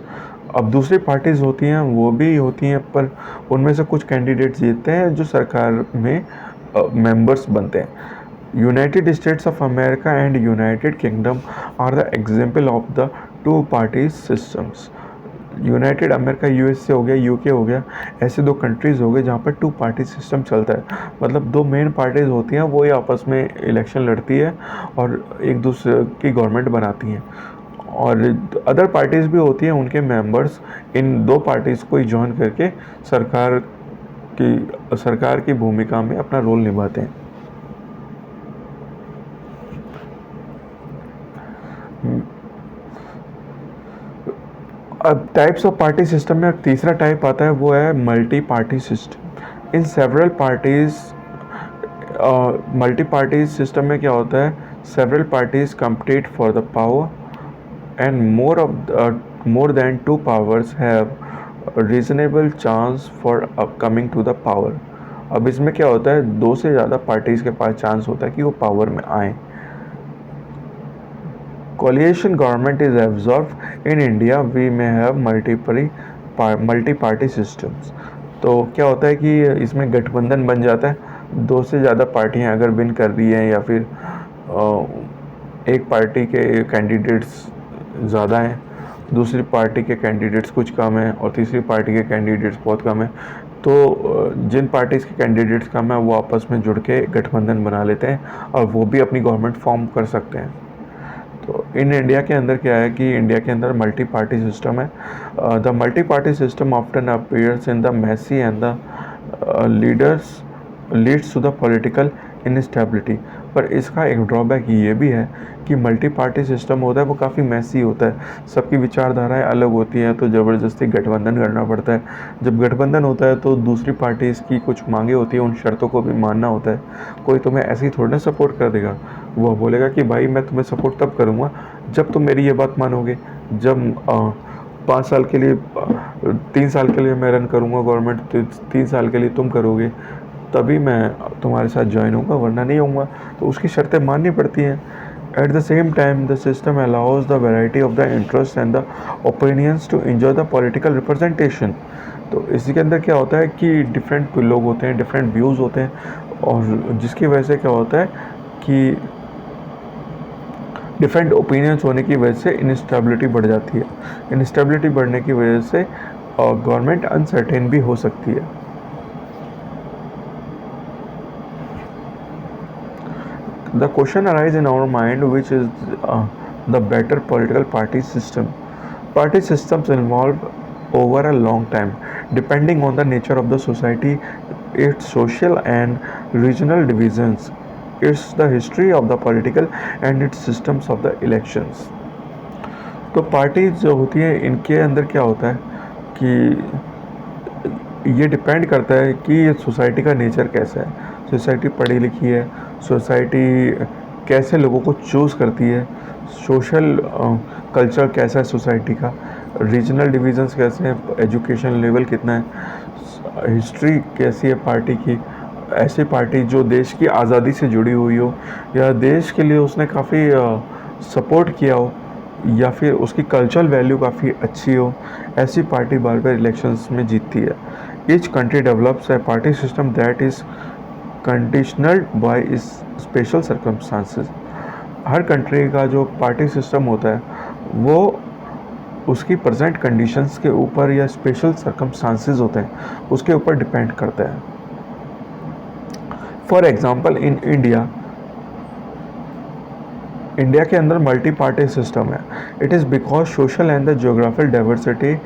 अब दूसरी पार्टीज़ होती हैं, वो भी होती हैं, पर उनमें से कुछ कैंडिडेट्स जीतते हैं जो सरकार में मेंबर्स बनते हैं। United States of America and United Kingdom are the example of the two party systems. United America, USA हो गया, यूके हो गया, ऐसे दो कंट्रीज़ हो गए जहाँ पर टू पार्टी सिस्टम चलता है। मतलब दो मेन पार्टीज़ होती हैं, वो ही आपस में इलेक्शन लड़ती है और एक दूसरे की गवर्नमेंट बनाती हैं। और अदर पार्टीज़ भी होती हैं, उनके मेंबर्स इन दो पार्टीज़ को ही ज्वाइन करके सरकार की भूमिका में अपना रोल निभाते हैं। अब टाइप्स ऑफ पार्टी सिस्टम में तीसरा टाइप आता है, वो है multi party system. In several parties, multi party system में क्या होता है, several parties compete for the power and more than two powers have a reasonable chance for coming to the power। अब इसमें क्या होता है, दो से ज़्यादा पार्टीज़ के पास चांस होता है कि वो पावर में आए। Coalition government is observe in India, we may have multi party systems. तो क्या होता है कि इसमें गठबंधन बन जाता है, दो से ज़्यादा पार्टियां अगर विन कर रही हैं, या फिर एक पार्टी के कैंडिडेट्स ज़्यादा हैं, दूसरी पार्टी के कैंडिडेट्स कुछ कम हैं और तीसरी पार्टी के कैंडिडेट्स बहुत कम हैं, तो जिन पार्टीज़ के कैंडिडेट्स कम हैं वो आपस में जुड़ के गठबंधन बना लेते हैं और वो भी अपनी गवर्नमेंट फॉर्म कर सकते हैं। तो इन इंडिया के अंदर क्या है कि इंडिया के अंदर मल्टी पार्टी सिस्टम है। The multi party system often appears in the messy and the leads to the political instability. पर इसका एक ड्रॉबैक ये भी है कि मल्टी पार्टी सिस्टम होता है वो काफ़ी मैसी होता है, सबकी विचारधाराएं अलग होती हैं, तो ज़बरदस्ती गठबंधन करना पड़ता है। जब गठबंधन होता है तो दूसरी पार्टीज़ की कुछ मांगे होती हैं, उन शर्तों को भी मानना होता है। कोई तुम्हें ऐसे ही थोड़ी ना सपोर्ट कर देगा, वो बोलेगा कि भाई मैं तुम्हें सपोर्ट तब करूँगा जब तुम मेरी ये बात मानोगे, जब 5 साल के लिए 3 साल के लिए मैं रन करूँगा गवर्नमेंट, 3 साल के लिए तुम करोगे, तभी मैं तुम्हारे साथ ज्वाइन होऊंगा, वरना नहीं होऊंगा। तो उसकी शर्तें माननी पड़ती हैं। At the same time the system allows the variety of the interest and the opinions to enjoy the political representation. तो इसी के अंदर क्या होता है कि डिफरेंट लोग होते हैं, डिफरेंट व्यूज़ होते हैं, और जिसकी वजह से क्या होता है कि डिफरेंट ओपिनियंस होने की वजह से इंस्टेबिलिटी बढ़ जाती है। इंस्टेबिलिटी बढ़ने की वजह से गवर्नमेंट अनसर्टेन भी हो सकती है। The question arises in our mind, which is the better political party system. Party systems evolve over a long time, depending on the nature of the society, its social and regional divisions, its the history of the political and its systems of the elections. तो party जो होती है, इनके अंदर क्या होता है कि ये डिपेंड करता है कि सोसाइटी का नेचर कैसा है, सोसाइटी पढ़ी लिखी है, सोसाइटी कैसे लोगों को चूज़ करती है, सोशल कल्चर कैसा है सोसाइटी का, रीजनल डिविजन्स कैसे हैं, एजुकेशन लेवल कितना है, हिस्ट्री कैसी है पार्टी की। ऐसी पार्टी जो देश की आज़ादी से जुड़ी हुई हो, या देश के लिए उसने काफ़ी सपोर्ट किया हो, या फिर उसकी कल्चरल वैल्यू काफ़ी अच्छी हो, ऐसी पार्टी बार बार इलेक्शंस में जीतती है। Each country develops a party system that is conditional by is special circumstances. हर कंट्री का जो पार्टी सिस्टम होता है वो उसकी प्रेजेंट कंडीशंस के ऊपर या स्पेशल सर्कमस्टांसेस होते हैं उसके ऊपर डिपेंड करता है। फॉर एग्जांपल इन इंडिया के अंदर मल्टी पार्टी सिस्टम है। It is because social and the geographical diversity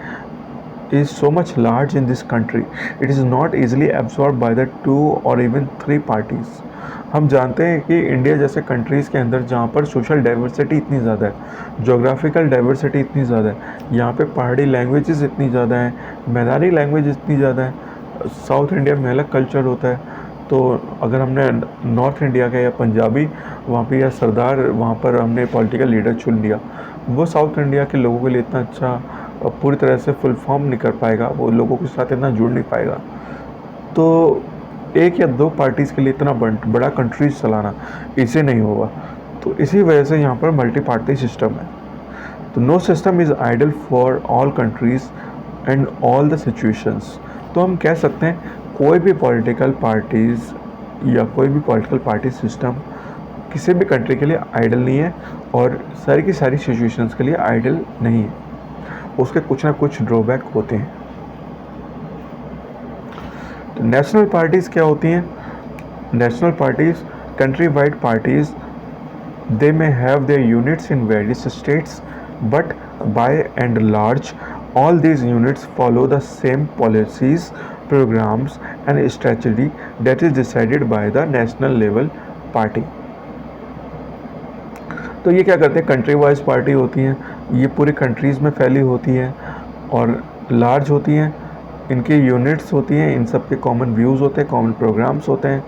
is so much large in this country. It is not easily absorbed by the 2 or even 3 parties. हम जानते हैं कि India जैसे countries के अंदर जहाँ पर सोशल डाइवर्सिटी इतनी ज़्यादा है, जोग्राफिकल डाइवर्सिटी इतनी ज़्यादा है, यहाँ पे पहाड़ी लैंग्वेजेस इतनी ज़्यादा हैं, मैदानी लैंग्वेज इतनी ज़्यादा है, साउथ इंडिया में अलग कल्चर होता है। तो अगर हमने नॉर्थ इंडिया का या पंजाबी वहाँ पे या सरदार वहाँ पर हमने पॉलिटिकल लीडर चुन लिया, वो साउथ इंडिया के लोगों के लिए इतना अच्छा पूरी तरह से फुल फॉर्म नहीं कर पाएगा, वो लोगों के साथ इतना जुड़ नहीं पाएगा। तो एक या 2 पार्टीज़ के लिए इतना बड़ा कंट्रीज चलाना इसे नहीं होगा। तो इसी वजह से यहाँ पर मल्टी पार्टी सिस्टम है। तो no system is ideal for all countries and all the situations. तो हम कह सकते हैं कोई भी पॉलिटिकल पार्टीज़ या कोई भी पॉलिटिकल पार्टी सिस्टम किसी भी कंट्री के लिए आइडल नहीं है और सारी की सारी सिचुएशंस के लिए आइडल नहीं है, उसके कुछ ना कुछ ड्रॉबैक होते हैं। तो नेशनल पार्टीज़ क्या होती हैं? National parties country wide parties, they may have their units in various states but by and large all these units follow the same policies, programmes and strategy that is decided by the national level party. तो ये क्या करते हैं, country wise party होती हैं, ये पूरी countries में फैली होती हैं और लार्ज होती हैं, इनकी यूनिट्स होती हैं, इन सब के कॉमन व्यूज़ होते हैं, कॉमन प्रोग्राम्स होते हैं,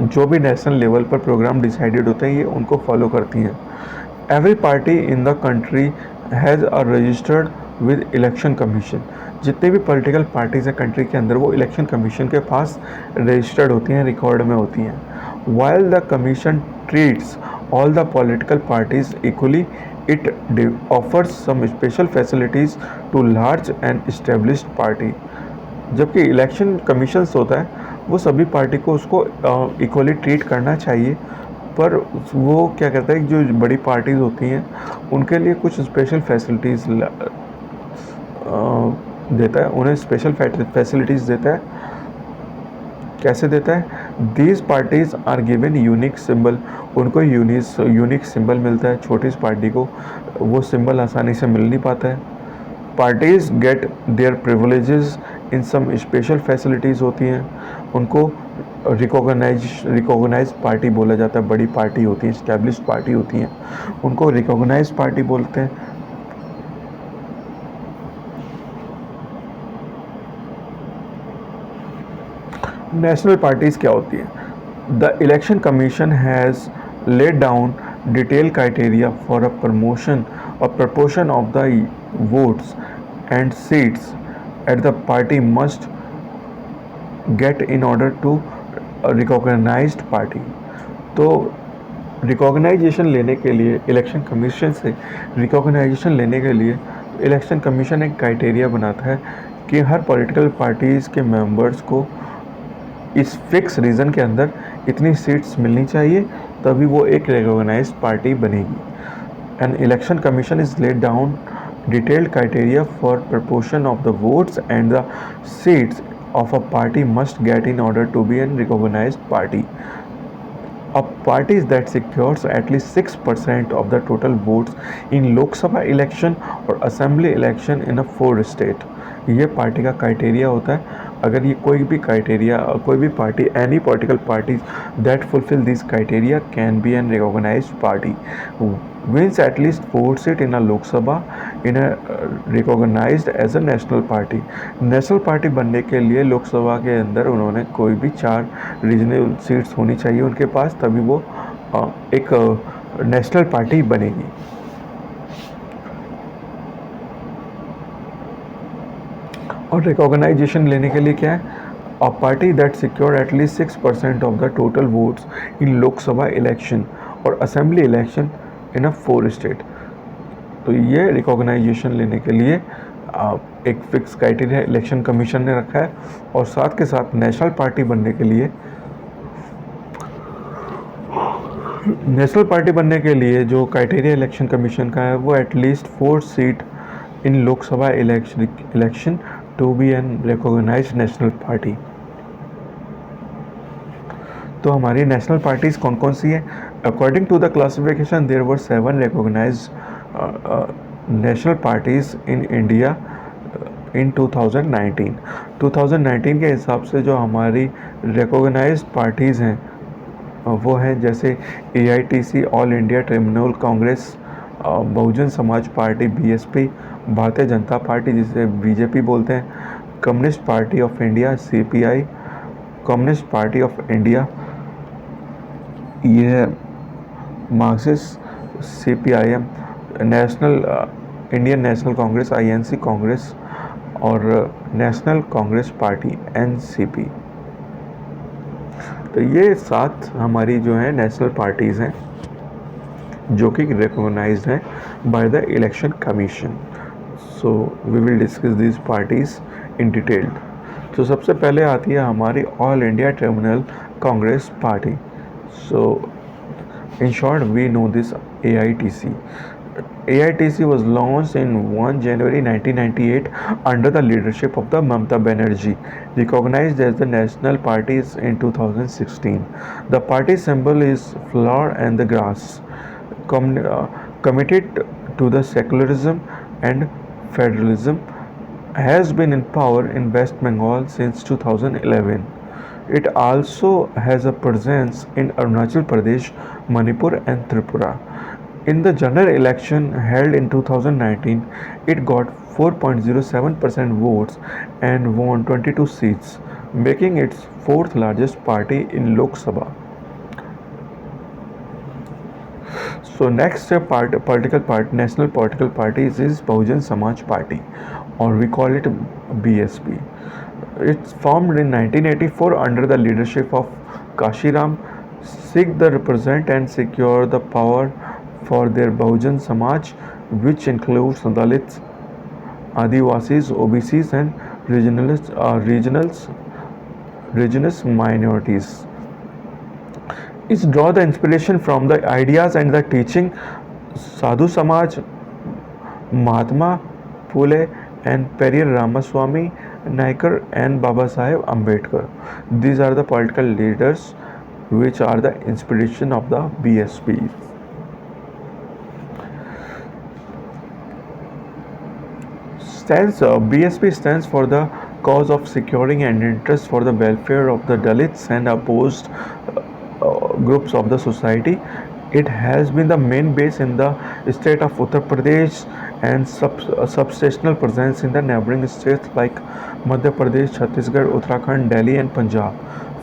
जो भी नेशनल लेवल पर प्रोग्राम डिसाइडेड होते हैं ये उनको फॉलो करती हैं। Every party in the country has a registered with election commission. जितने भी पॉलिटिकल पार्टीज़ हैं कंट्री के अंदर वो इलेक्शन कमीशन के पास रजिस्टर्ड होती हैं, रिकॉर्ड में होती हैं। While the commission treats all the political parties equally, it offers some special facilities to large and established party। जबकि इलेक्शन कमीशंस होता है वो सभी पार्टी को उसको इक्वली ट्रीट करना चाहिए, पर वो क्या करता है जो बड़ी पार्टीज़ होती हैं उनके लिए कुछ स्पेशल फैसिलिटीज़ देता है, उन्हें स्पेशल फैसिलिटीज़ देता है। कैसे देता है? These parties are given unique symbol, उनको यूनिक सिंबल मिलता है। छोटी पार्टी को वो सिंबल आसानी से मिल नहीं पाता है। Parties get their privileges in some special facilities होती हैं, उनको रिकॉग्नाइज पार्टी बोला जाता है। बड़ी पार्टी होती है, इस्टेब्लिश्ड पार्टी होती हैं, उनको रिकॉग्नाइज पार्टी बोलते हैं। नेशनल पार्टीज़ क्या होती है? The election commission has laid down detailed criteria for a proportion of the votes and seats at the party must get in order to a recognized party। तो recognition लेने के लिए, election commission से recognition लेने के लिए election commission एक criteria बनाता है कि हर पॉलिटिकल पार्टीज़ के मेंबर्स को इस फिक्स रीजन के अंदर इतनी सीट्स मिलनी चाहिए, तभी वो एक रिकॉग्नाइज्ड पार्टी बनेगी। An election commission is laid down detailed criteria for proportion of the votes and the seats of a party must get in order to be an recognised party. A party that secures at least 6% of the total votes in Lok Sabha election or Assembly election in a 4 state। ये party का criteria होता है। अगर ये कोई भी criteria, कोई भी party, any political party that fulfil this criteria can be an recognised party, wins at least 4 seats in a Lok Sabha in a recognized as a national party। National party बनने के लिए लोकसभा के अंदर उन्होंने कोई भी 4 रीजनल सीट्स होनी चाहिए उनके पास, तभी वो एक नेशनल पार्टी बनेगी। और रिकॉग्नाइजेशन लेने के लिए क्या है? A party that secure at least 6% of the total votes in Lok Sabha election और assembly election in a 4 state. तो ये रिकॉग्नाइजेशन लेने के लिए एक फिक्स क्राइटेरिया इलेक्शन कमीशन ने रखा है। और साथ के साथ नेशनल पार्टी बनने के लिए जो क्राइटेरिया इलेक्शन कमीशन का है वो at least 4 seat in Lok Sabha election to be an recognized national party. तो हमारी नेशनल पार्टीज़ कौन कौन सी हैं? According to the classification there were 7 recognised national parties in India in 2019. 2019 के हिसाब से जो हमारी रिकॉग्नाइज्ड पार्टीज़ हैं वो हैं जैसे AITC All India tribunal Congress, Bahujan Samaj Party BSP, Bharatiya Janata party जिसे BJP बोलते हैं, Communist Party of India CPI, Communist Party of India, ये Marxist CPIM, National Indian National Congress INC Congress और नेशनल कांग्रेस पार्टी NCP. तो ये 7 हमारी जो है नेशनल पार्टीज़ हैं जो कि रिकॉग्नाइज्ड हैं by the election commission. So we will discuss this parties in detailed. तो सबसे पहले आती है हमारी all India tribunal Congress party. So in short we know this AITC. AITC was launched in 1 January 1998 under the leadership of the Mamata Banerjee, recognized as the national parties in 2016. The party symbol is flower and the grass. Committed to the secularism and federalism, has been in power in West Bengal since 2011. It also has a presence in Arunachal Pradesh, Manipur and Tripura. In the general election held in 2019, it got 4.07% votes and won 22 seats, making its 4th largest party in Lok Sabha. So next national political party is Bahujan Samaj Party, or we call it BSP. It's formed in 1984 under the leadership of Kashiram. Sikh the represent and secure the power for their Bahujan Samaj, which includes Dalits, Adivasis, OBCs and regional minorities. It draw the inspiration from the ideas and the teaching Sadhu Samaj, Mahatma Phule and Periyar Ramaswamy Naikar and Baba Saheb Ambedkar. These are the political leaders which are the inspiration of the BSP. BSP stands for the cause of securing and interest for the welfare of the Dalits and opposed groups of the society. It has been the main base in the state of Uttar Pradesh and substantial presence in the neighboring states like Madhya Pradesh, Chhattisgarh, Uttarakhand, Delhi and Punjab.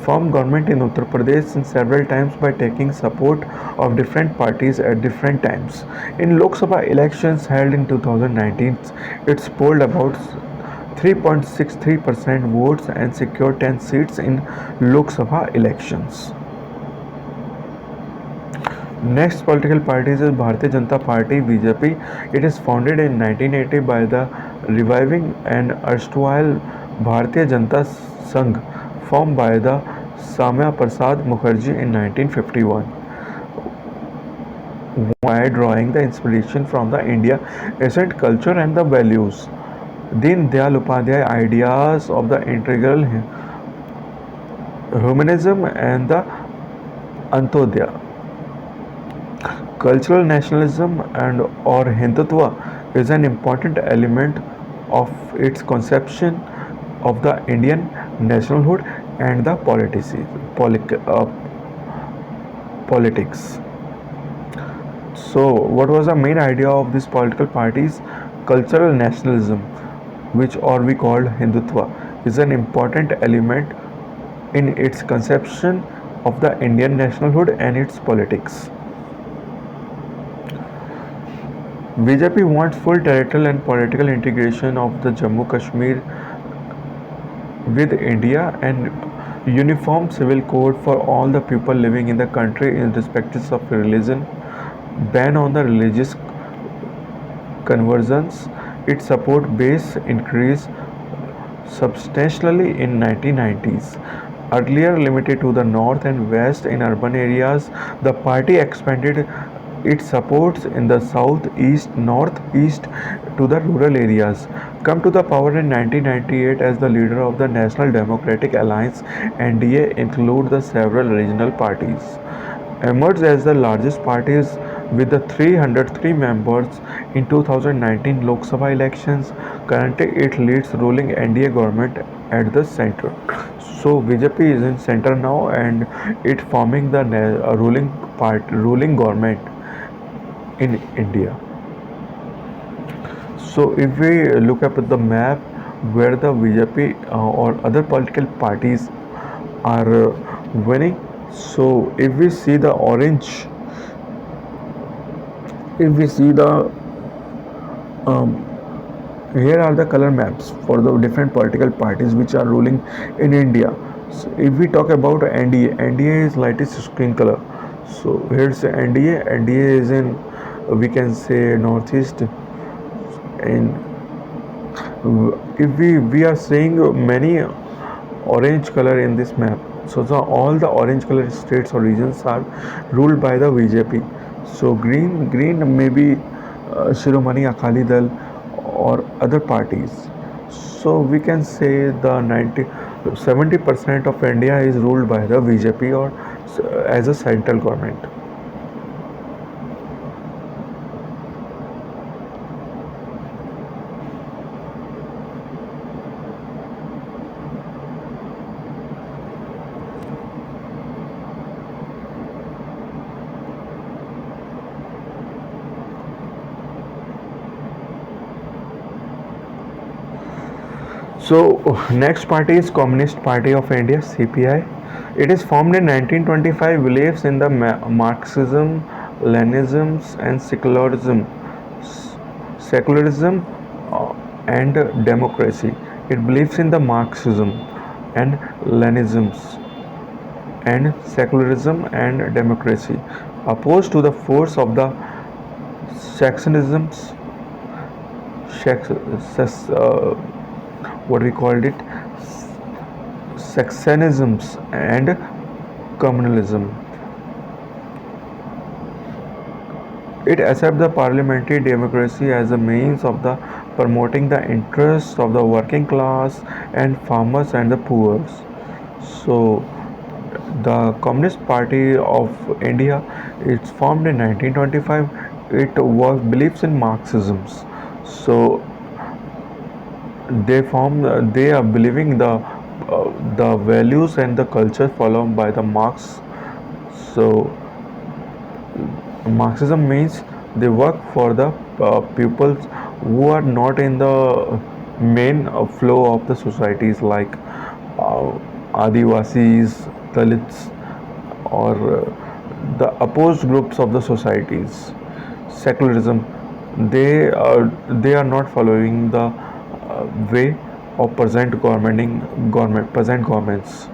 Formed government in Uttar Pradesh in several times by taking support of different parties at different times. In Lok Sabha elections held in 2019, it polled about 3.63% votes and secured 10 seats in Lok Sabha elections. Next political party is Bharatiya Janata Party BJP. It is founded in 1980 by the reviving and erstwhile Bharatiya Janata Sangh, formed by the Samya Prasad Mukherjee in 1951, by drawing the inspiration from the India ancient culture and the values. Deen Dayal Upadhyay ideas of the integral humanism and the Antyodaya. Cultural nationalism and or Hindutva is an important element of its conception of the Indian nationalhood and the politics. So what was the main idea of these political parties? Cultural nationalism, which or we call Hindutva, is an important element in its conception of the Indian nationalhood and its politics. BJP wants full territorial and political integration of the Jammu Kashmir with India and uniform civil code for all the people living in the country irrespective of religion, ban on the religious conversions. Its support base increased substantially in 1990s. Earlier limited to the north and west in urban areas, the party expanded its supports in the south, east, northeast, to the rural areas. Come to the power in 1998 as the leader of the National Democratic Alliance (NDA) include the several regional parties. Emerged as the largest parties with the 303 members in 2019 Lok Sabha elections. Currently, it leads ruling NDA government at the center. So BJP is in center now, and it forming the ruling government in India. So if we look up at the map where the BJP or other political parties are winning, so if we see the um, here are the color maps for the different political parties which are ruling in India. So if we talk about NDA, NDA is lightest screen color. So here's NDA. NDA is in, we can say, northeast. And if we are seeing many orange color in this map. So all the orange color states or regions are ruled by the BJP. So green may be Shiromani Akali Dal or other parties. So we can say the 70% of India is ruled by the BJP or as a central government. So next party is Communist Party of India (CPI). It is formed in 1925. Believes in the Marxism, Leninism, and secularism and democracy. It believes in the Marxism and Leninism and secularism and democracy. Opposed to the force of the sectionisms, what we called it, secessionisms and communalism. It accepts the parliamentary democracy as a means of the promoting the interests of the working class and farmers and the poor. So the Communist Party of India, it's formed in 1925. It believes in Marxisms. So they are believing the values and the culture followed by the Marx. So Marxism means they work for the peoples who are not in the main flow of the societies like Adivasis, Dalits, or the opposed groups of the societies. Secularism, they are not following the way of present governments.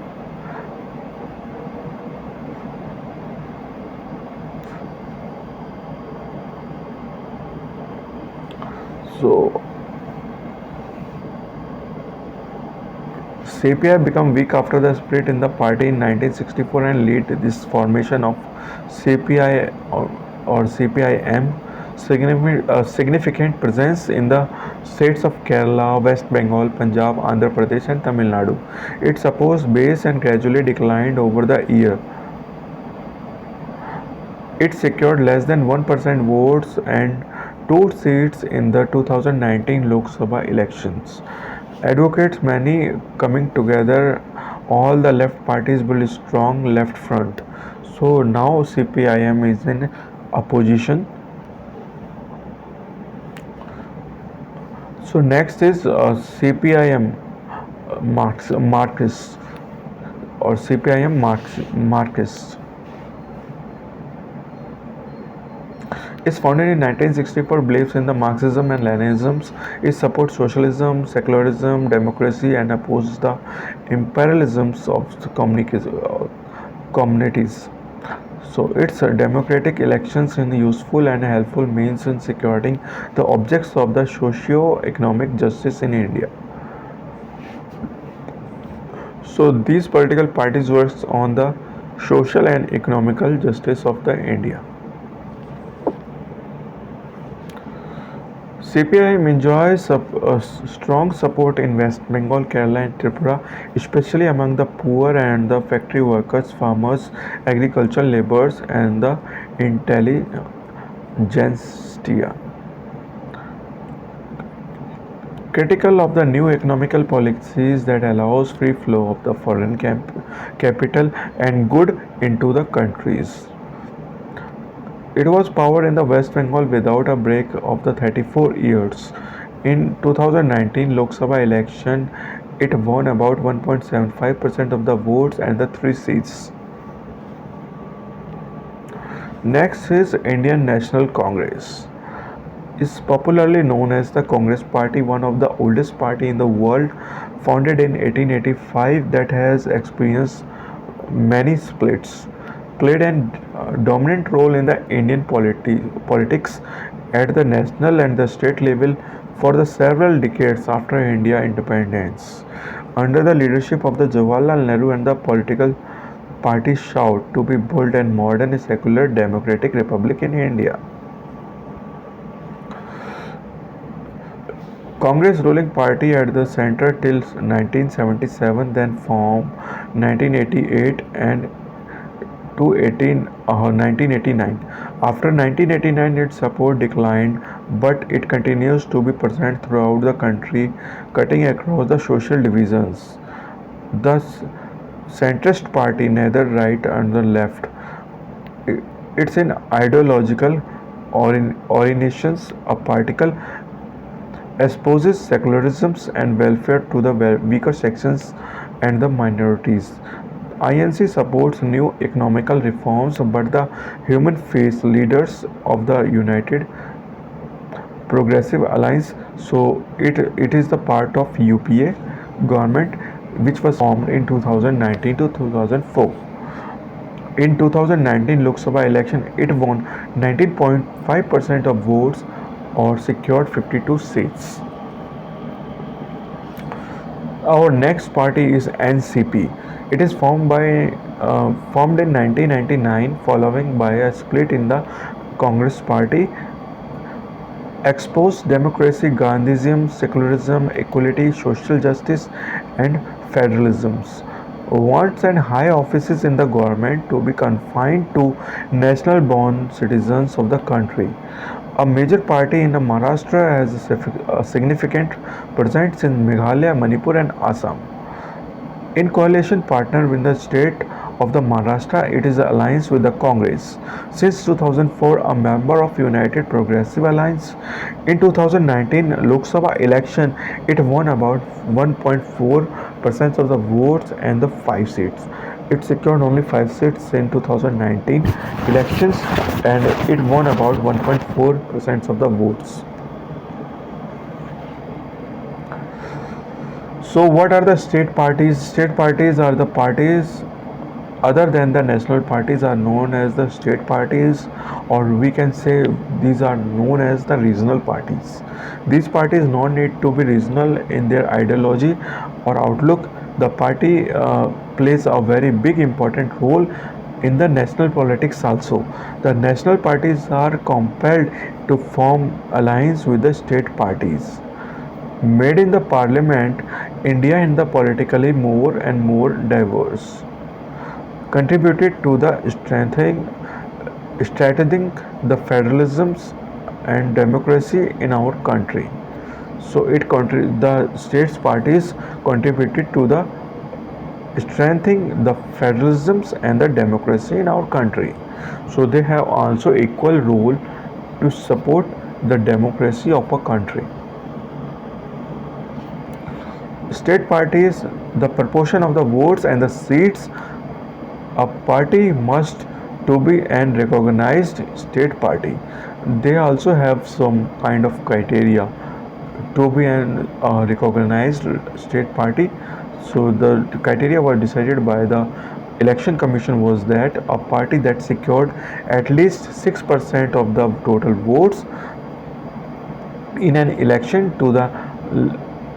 So CPI became weak after the split in the party in 1964 and led this formation of CPI or CPIM. Significant presence in the states of Kerala, West Bengal, Punjab, Andhra Pradesh, and Tamil Nadu. Its supposed base and gradually declined over the year. It secured less than 1% votes and two seats in the 2019 Lok Sabha elections. Advocates many coming together, all the left parties build a strong left front. So now CPIM is in opposition. So next is CPIM Marxist or CPIM Marxist. Is founded in 1964, believes in the Marxism and Leninism. It supports socialism, secularism, democracy, and opposes the imperialisms of the communities. So its democratic elections in useful and helpful means in securing the objects of the socio-economic justice in India. So these political parties works on the social and economical justice of the India. CPIM enjoys strong support in West Bengal, Kerala, and Tripura, especially among the poor and the factory workers, farmers, agricultural laborers, and the intelligentsia. Critical of the new economical policies that allows free flow of the foreign capital and good into the countries. It was power in the West Bengal without a break of the 34 years. In 2019 Lok Sabha election, it won about 1.75% of the votes and the three seats. Next is Indian National Congress. Is popularly known as the Congress Party, one of the oldest party in the world, founded in 1885 that has experienced many splits, played a dominant role in the Indian politics at the national and the state level for the several decades after India independence. Under the leadership of the Jawaharlal Nehru and the political party shout to be bold and modern, a secular democratic republic in India. Congress ruling party at the center till 1977, then formed 1988 and to 1989. After 1989, its support declined, but it continues to be present throughout the country, cutting across the social divisions. The centrist party, neither right nor left, it's an ideological orientations, a particle espouses secularism and welfare to the weaker sections and the minorities. INC supports new economical reforms, but the human face leaders of the United Progressive Alliance, so it is the part of UPA government which was formed in 2019 to 2004. In 2019 Lok Sabha election, it won 19.5% of votes or secured 52 seats. Our next party is NCP. It is formed in 1999 following by a split in the Congress party. Exposed democracy, Gandhism, secularism, equality, social justice, and federalism. Wants and high offices in the government to be confined to national born citizens of the country. A major party in Maharashtra has a significant presence in Meghalaya, Manipur, and Assam. In coalition partner with the state of the Maharashtra, it is alliance with the Congress. Since 2004, a member of United Progressive Alliance. In 2019 Lok Sabha election, it won about 1.4% of the votes and the 5 seats. It secured only 5 seats in 2019 elections and it won about 1.4% of the votes. So, what are the state parties? State parties are the parties other than the national parties are known as the state parties, or we can say these are known as the regional parties. These parties no need to be regional in their ideology or outlook. The party plays a very big important role in the national politics also. The national parties are compelled to form alliance with the state parties. Made in the parliament, India in the politically more and more diverse contributed to the strengthening the federalisms and democracy in our country. So the states parties contributed to the strengthening the federalisms and the democracy in our country. So they have also equal role to support the democracy of a country. State parties, the proportion of the votes and the seats a party must to be an recognized state party. They also have some kind of criteria to be an recognized state party. So the criteria were decided by the election commission was that a party that secured at least 6% of the total votes in an election to the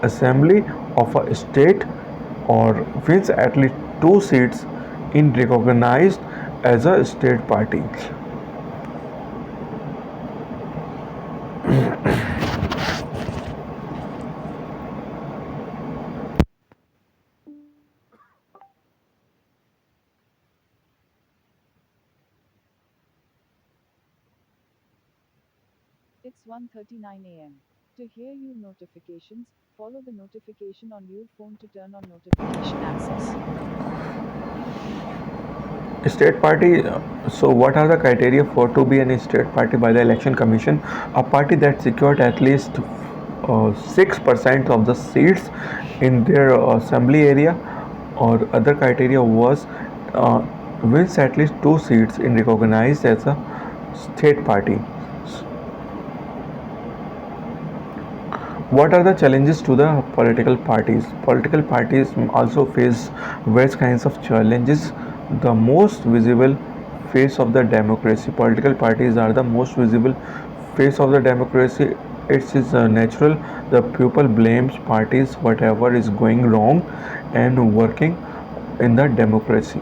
assembly of a state or wins at least 2 seats in recognized as a state party. It's 1:39 a.m. To hear your notifications, follow the notification on your phone to turn on notification access. State party. So, what are the criteria for to be a state party by the Election Commission? A party that secured at least 6% of the seats in their assembly area, or other criteria was uh, wins at least 2 seats in recognized as a state party. What are the challenges to the political parties? Political parties also face various kinds of challenges. The most visible face of the democracy. Political parties are the most visible face of the democracy. It is natural. The people blames parties whatever is going wrong and working in the democracy.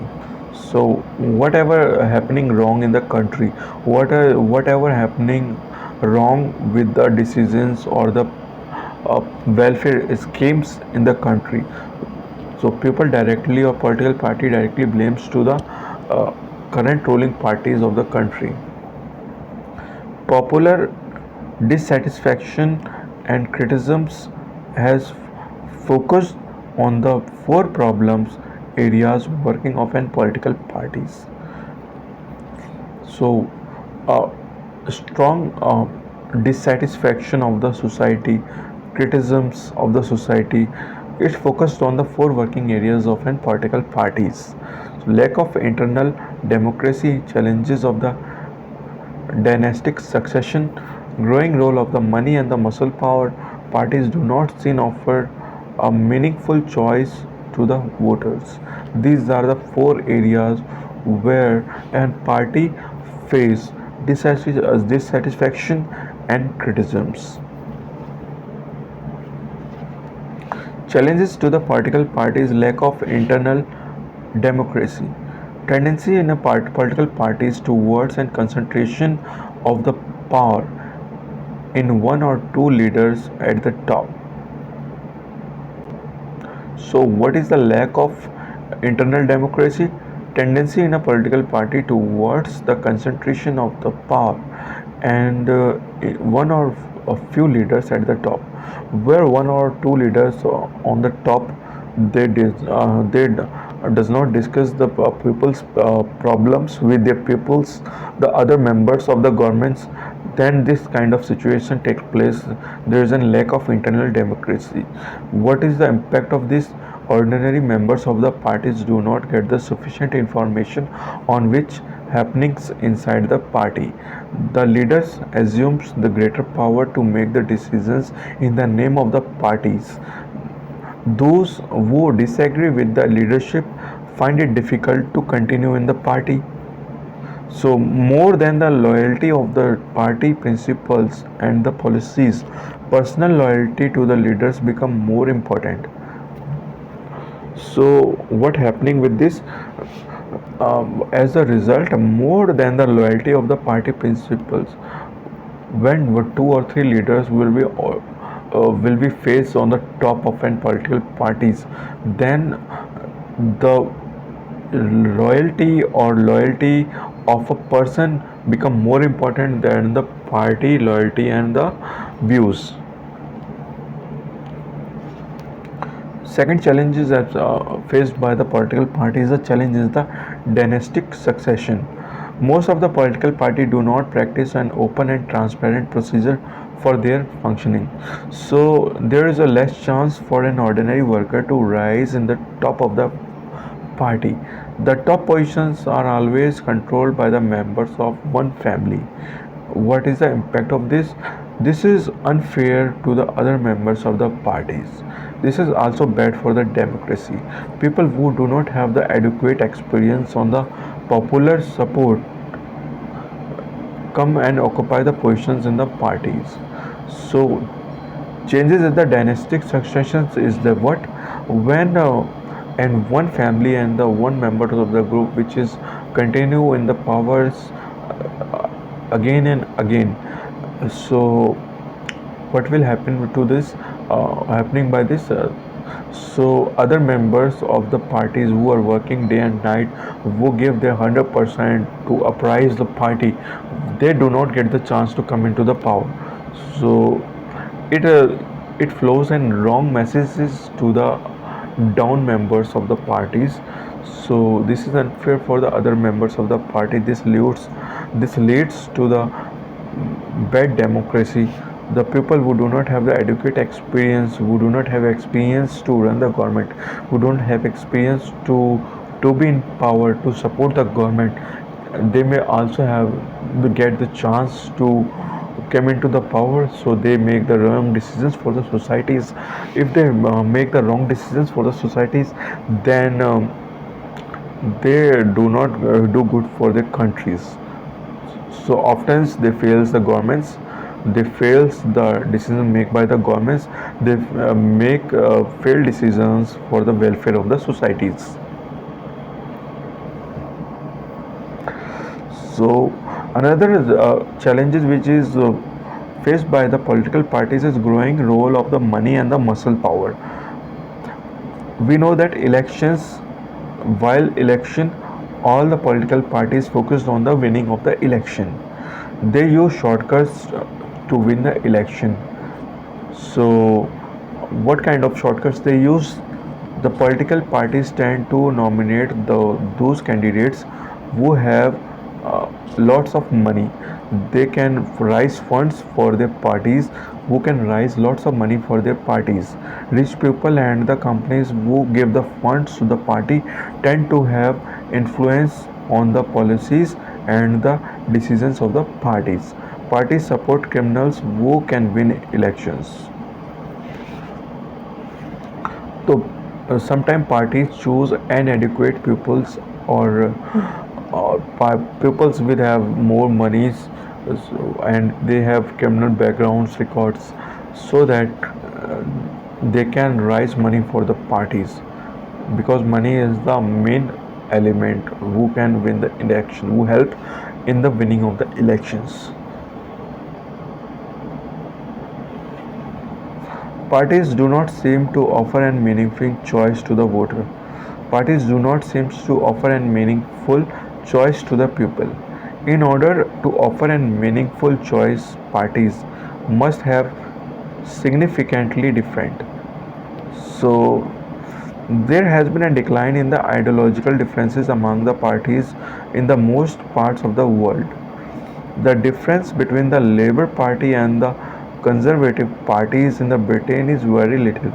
So whatever happening wrong in the country, whatever happening wrong with the decisions or the welfare schemes in the country, so people directly or political party directly blames to the current ruling parties of the country. Popular dissatisfaction and criticisms has focused on the four problems areas working of an political parties. So strong dissatisfaction of the society, criticisms of the society, it focused on the four working areas of an political parties. So lack of internal democracy, challenges of the dynastic succession, growing role of the money and the muscle power, parties do not seem offer a meaningful choice to the voters. These are the four areas where a party face dissatisfaction and criticisms. Challenges to the political parties: lack of internal democracy, tendency in a political parties towards and concentration of the power in one or two leaders at the top. So, what is the lack of internal democracy? Tendency in a political party towards the concentration of the power and one or a few leaders at the top, where one or two leaders on the top does not discuss the people's problems with their peoples, the other members of the governments, then this kind of situation takes place. There is a lack of internal democracy. What is the impact of this? Ordinary members of the parties do not get the sufficient information on which happenings inside the party. The leaders assumes the greater power to make the decisions in the name of the parties. Those who disagree with the leadership find it difficult to continue in the party. So, more than the loyalty of the party principles and the policies, personal loyalty to the leaders become more important. So, what happening with this? As a result, more than the loyalty of the party principles, when two or three leaders will be faced on the top of an political parties, then the loyalty of a person become more important than the party loyalty and the views. Second challenge is that faced by the political parties, the challenge is the dynastic succession. Most of the political party do not practice an open and transparent procedure for their functioning. So there is a less chance for an ordinary worker to rise in the top of the party. The top positions are always controlled by the members of one family. What is the impact of this? This is unfair to the other members of the parties. This is also bad for the democracy. People who do not have the adequate experience on the popular support come and occupy the positions in the parties. So changes in the dynastic successions is the what when and one family and the one member of the group which is continue in the powers again and again. So what will happen to this happening by this? So other members of the parties who are working day and night, who give their 100% to uprise the party, they do not get the chance to come into the power. So it it flows and wrong messages to the down members of the parties. So this is unfair for the other members of the party. This leads to the bad democracy. The people who do not have the adequate experience, who do not have experience to run the government, who don't have experience to be in power to support the government, they may also have get the chance to come into the power. So they make the wrong decisions for the societies. If they make the wrong decisions for the societies, then they do not do good for their countries. So often they fails the governments, they fails the decision made by the governments, they make failed decisions for the welfare of the societies. So another challenges which is faced by the political parties is growing role of the money and the muscle power. We know that while election, all the political parties focused on the winning of the election. They use shortcuts to win the election. So what kind of shortcuts they use? The political parties tend to nominate those candidates who have lots of money. They can raise funds for their parties, who can raise lots of money for their parties. Rich people and the companies who give the funds to the party tend to have influence on the policies and the decisions of the parties. Parties support criminals who can win elections. So sometimes parties choose inadequate pupils, or pupils will have more monies, and they have criminal backgrounds records, so that they can raise money for the parties, because money is the main element who can win the election, who help in the winning of the elections. Parties do not seem to offer a meaningful choice to the voter. Parties do not seem to offer a meaningful choice to the people. In order to offer a meaningful choice, parties must have significantly different. So there has been a decline in the ideological differences among the parties in the most parts of the world. The difference between the Labour Party and the Conservative parties in the Britain is very little.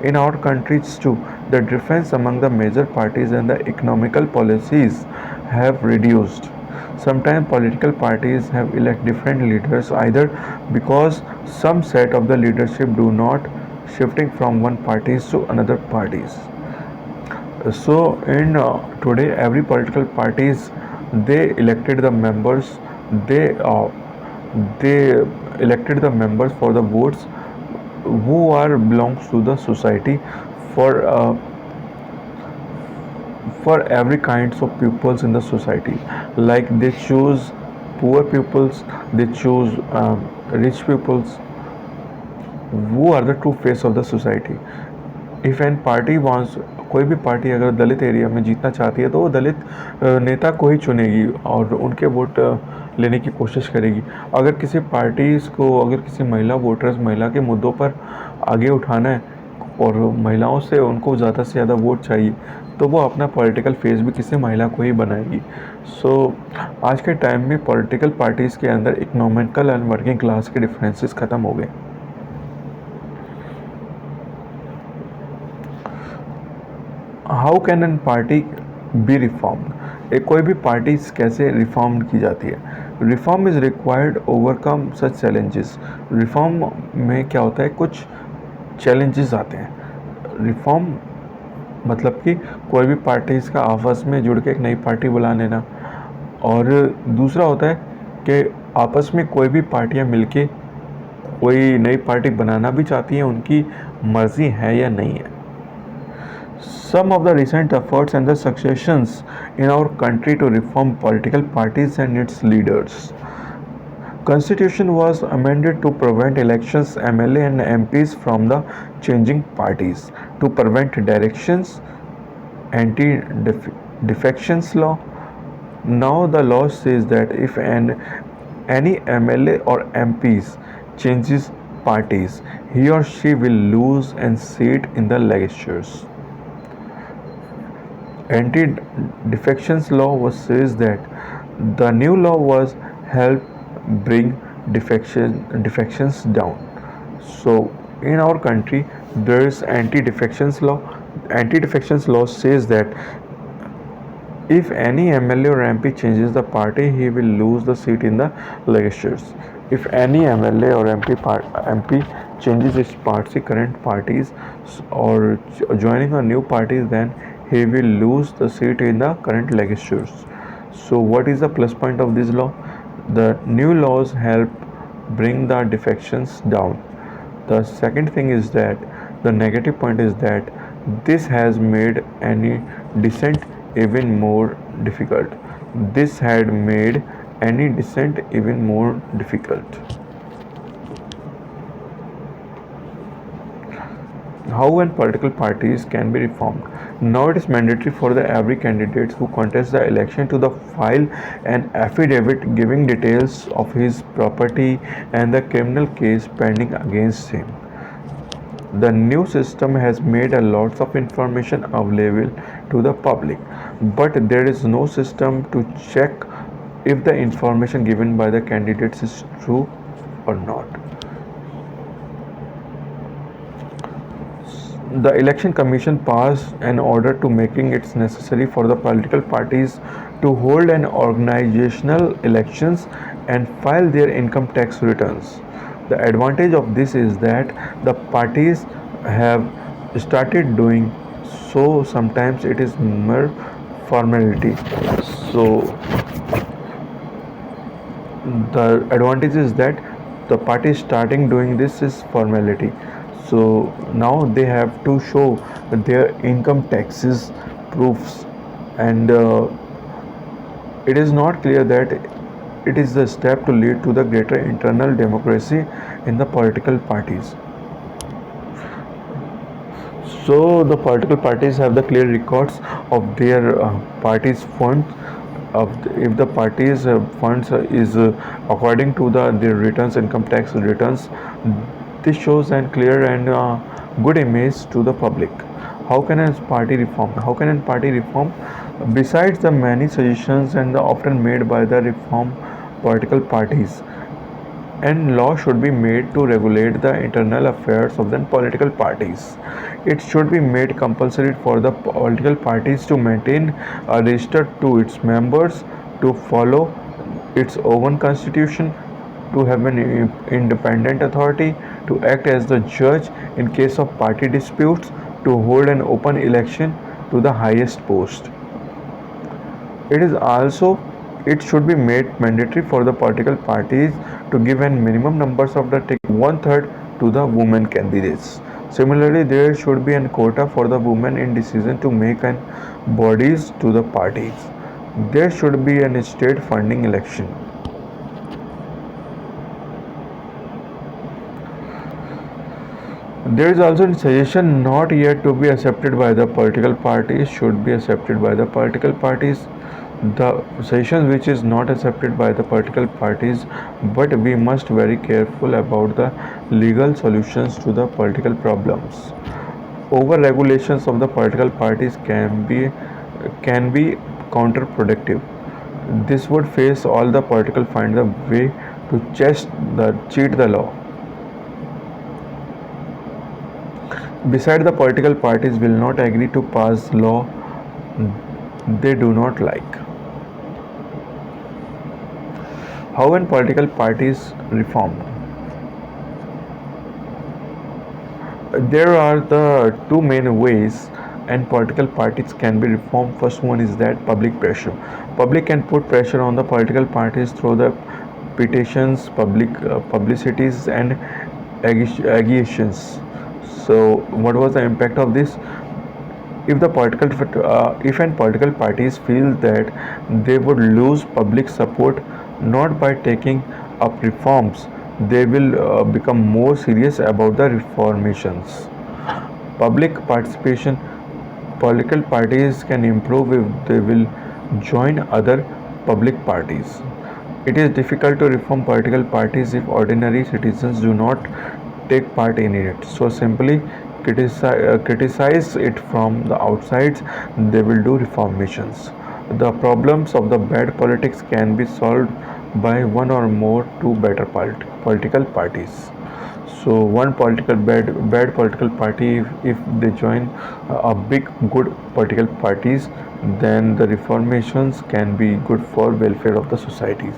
In our countries too, the difference among the major parties and the economical policies have reduced. Sometimes political parties have elect different leaders either because some set of the leadership do not shifting from one parties to another parties. So in today, every political parties, they elected the members. They they elected the members for the votes who are belongs to the society, for uh, for every kinds of pupils in the society. Like they choose poor pupils, they choose rich pupils, who are the true face of the society. If an party wants, कोई भी party अगर दलित area में जीतना चाहती है तो वो दलित नेता को ही चुनेगी और उनके वोट लेने की कोशिश करेगी. अगर किसी पार्टीज़ को, अगर किसी महिला वोटर्स, महिला के मुद्दों पर आगे उठाना है और महिलाओं से उनको ज़्यादा से ज़्यादा वोट चाहिए, तो वो अपना पॉलिटिकल फेस भी किसी महिला को ही बनाएगी. सो आज के टाइम में पॉलिटिकल पार्टीज़ के अंदर इकोनॉमिकल एंड वर्किंग क्लास के डिफरेंसेस ख़त्म हो गए. How can an party B reformed? एक कोई भी पार्टी कैसे रिफॉर्म की जाती है? Reform is required overcome such challenges. Reform में क्या होता है, कुछ चैलेंजेस आते हैं. रिफॉर्म मतलब कि कोई भी पार्टीज़ का आपस में जुड़ के एक नई पार्टी बुला लेना, और दूसरा होता है कि आपस में कोई भी पार्टियां मिलके कोई नई पार्टी बनाना भी चाहती हैं, उनकी मर्ज़ी है या नहीं है. Some of the recent efforts and the successions in our country to reform political parties and its leaders. Constitution was amended to prevent elections MLA and MPs from the changing parties, to prevent directions, anti-defections law. Now the law says that if any MLA or MPs changes parties, he or she will lose a seat in the legislatures. Anti-defections law was says that the new law was help bring defections down. So in our country there is anti-defections law. Anti-defections law says that if any MLA or MP changes the party, he will lose the seat in the legislatures. If any MLA or MP changes his party, current parties, or joining a new party, then he will lose the seat in the current legislatures. So, what is the plus point of this law? The new laws help bring the defections down. The second thing is that the negative point is that this has made any dissent even more difficult. This had made any dissent even more difficult. How and political parties can be reformed. Now it is mandatory for the every candidate who contests the election to the file an affidavit giving details of his property and the criminal case pending against him. The new system has made a lots of information available to the public, but there is no system to check if the information given by the candidates is true or not. The Election Commission passed an order to making it necessary for the political parties to hold an organizational elections and file their income tax returns. The advantage of this is that the parties have started doing so. Sometimes it is mere formality. So the advantage is that the party starting doing this is formality. So now they have to show their income taxes proofs, and it is not clear that it is the step to lead to the greater internal democracy in the political parties. So the political parties have the clear records of their party's funds. If the party's funds is according to their returns, income tax returns, this shows a clear and good image to the public. How can a party reform? How can a party reform? Besides the many suggestions and often made by the reform political parties, and law should be made to regulate the internal affairs of the political parties. It should be made compulsory for the political parties to maintain a register to its members, to follow its own constitution, to have an independent authority, to act as the judge in case of party disputes, to hold an open election to the highest post. It should be made mandatory for the political parties to give an minimum numbers of the ticket, one-third to the women candidates. Similarly, there should be a quota for the women in decision to make an bodies to the parties. There should be an state funding election. There is also a suggestion not yet to be accepted by the political parties should be accepted by the political parties. The suggestion which is not accepted by the political parties, but we must very careful about the legal solutions to the political problems. Over regulations of the political parties can be counterproductive. This would face all the political find the way to cheat the law. Besides, the political parties will not agree to pass law they do not like. How can political parties reformed? There are the two main ways and political parties can be reformed. First one is that public pressure. Public can put pressure on the political parties through the petitions, publicities, and agitations. So, what was the impact of this? If and political parties feel that they would lose public support not by taking up reforms, they will become more serious about the reformations. Public participation. Political parties can improve if they will join other public parties. It is difficult to reform political parties if ordinary citizens do not take part in it. So simply criticize it from the outsides, they will do reformations. The problems of the bad politics can be solved by one or more two better political parties. So one bad political party, if they join a big good political parties, then the reformations can be good for welfare of the societies.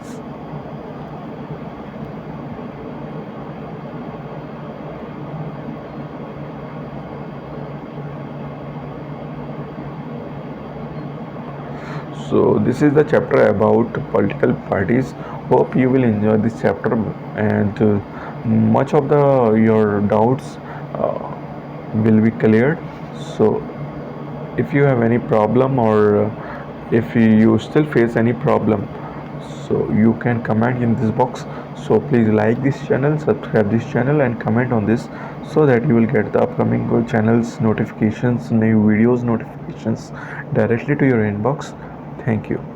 So this is the chapter about political parties. Hope you will enjoy this chapter, and much of the your doubts will be cleared. So if you have any problem, or if you still face any problem, so you can comment in this box. So please like this channel, subscribe this channel, and comment on this, so that you will get the upcoming channels notifications, new videos notifications directly to your inbox. Thank you.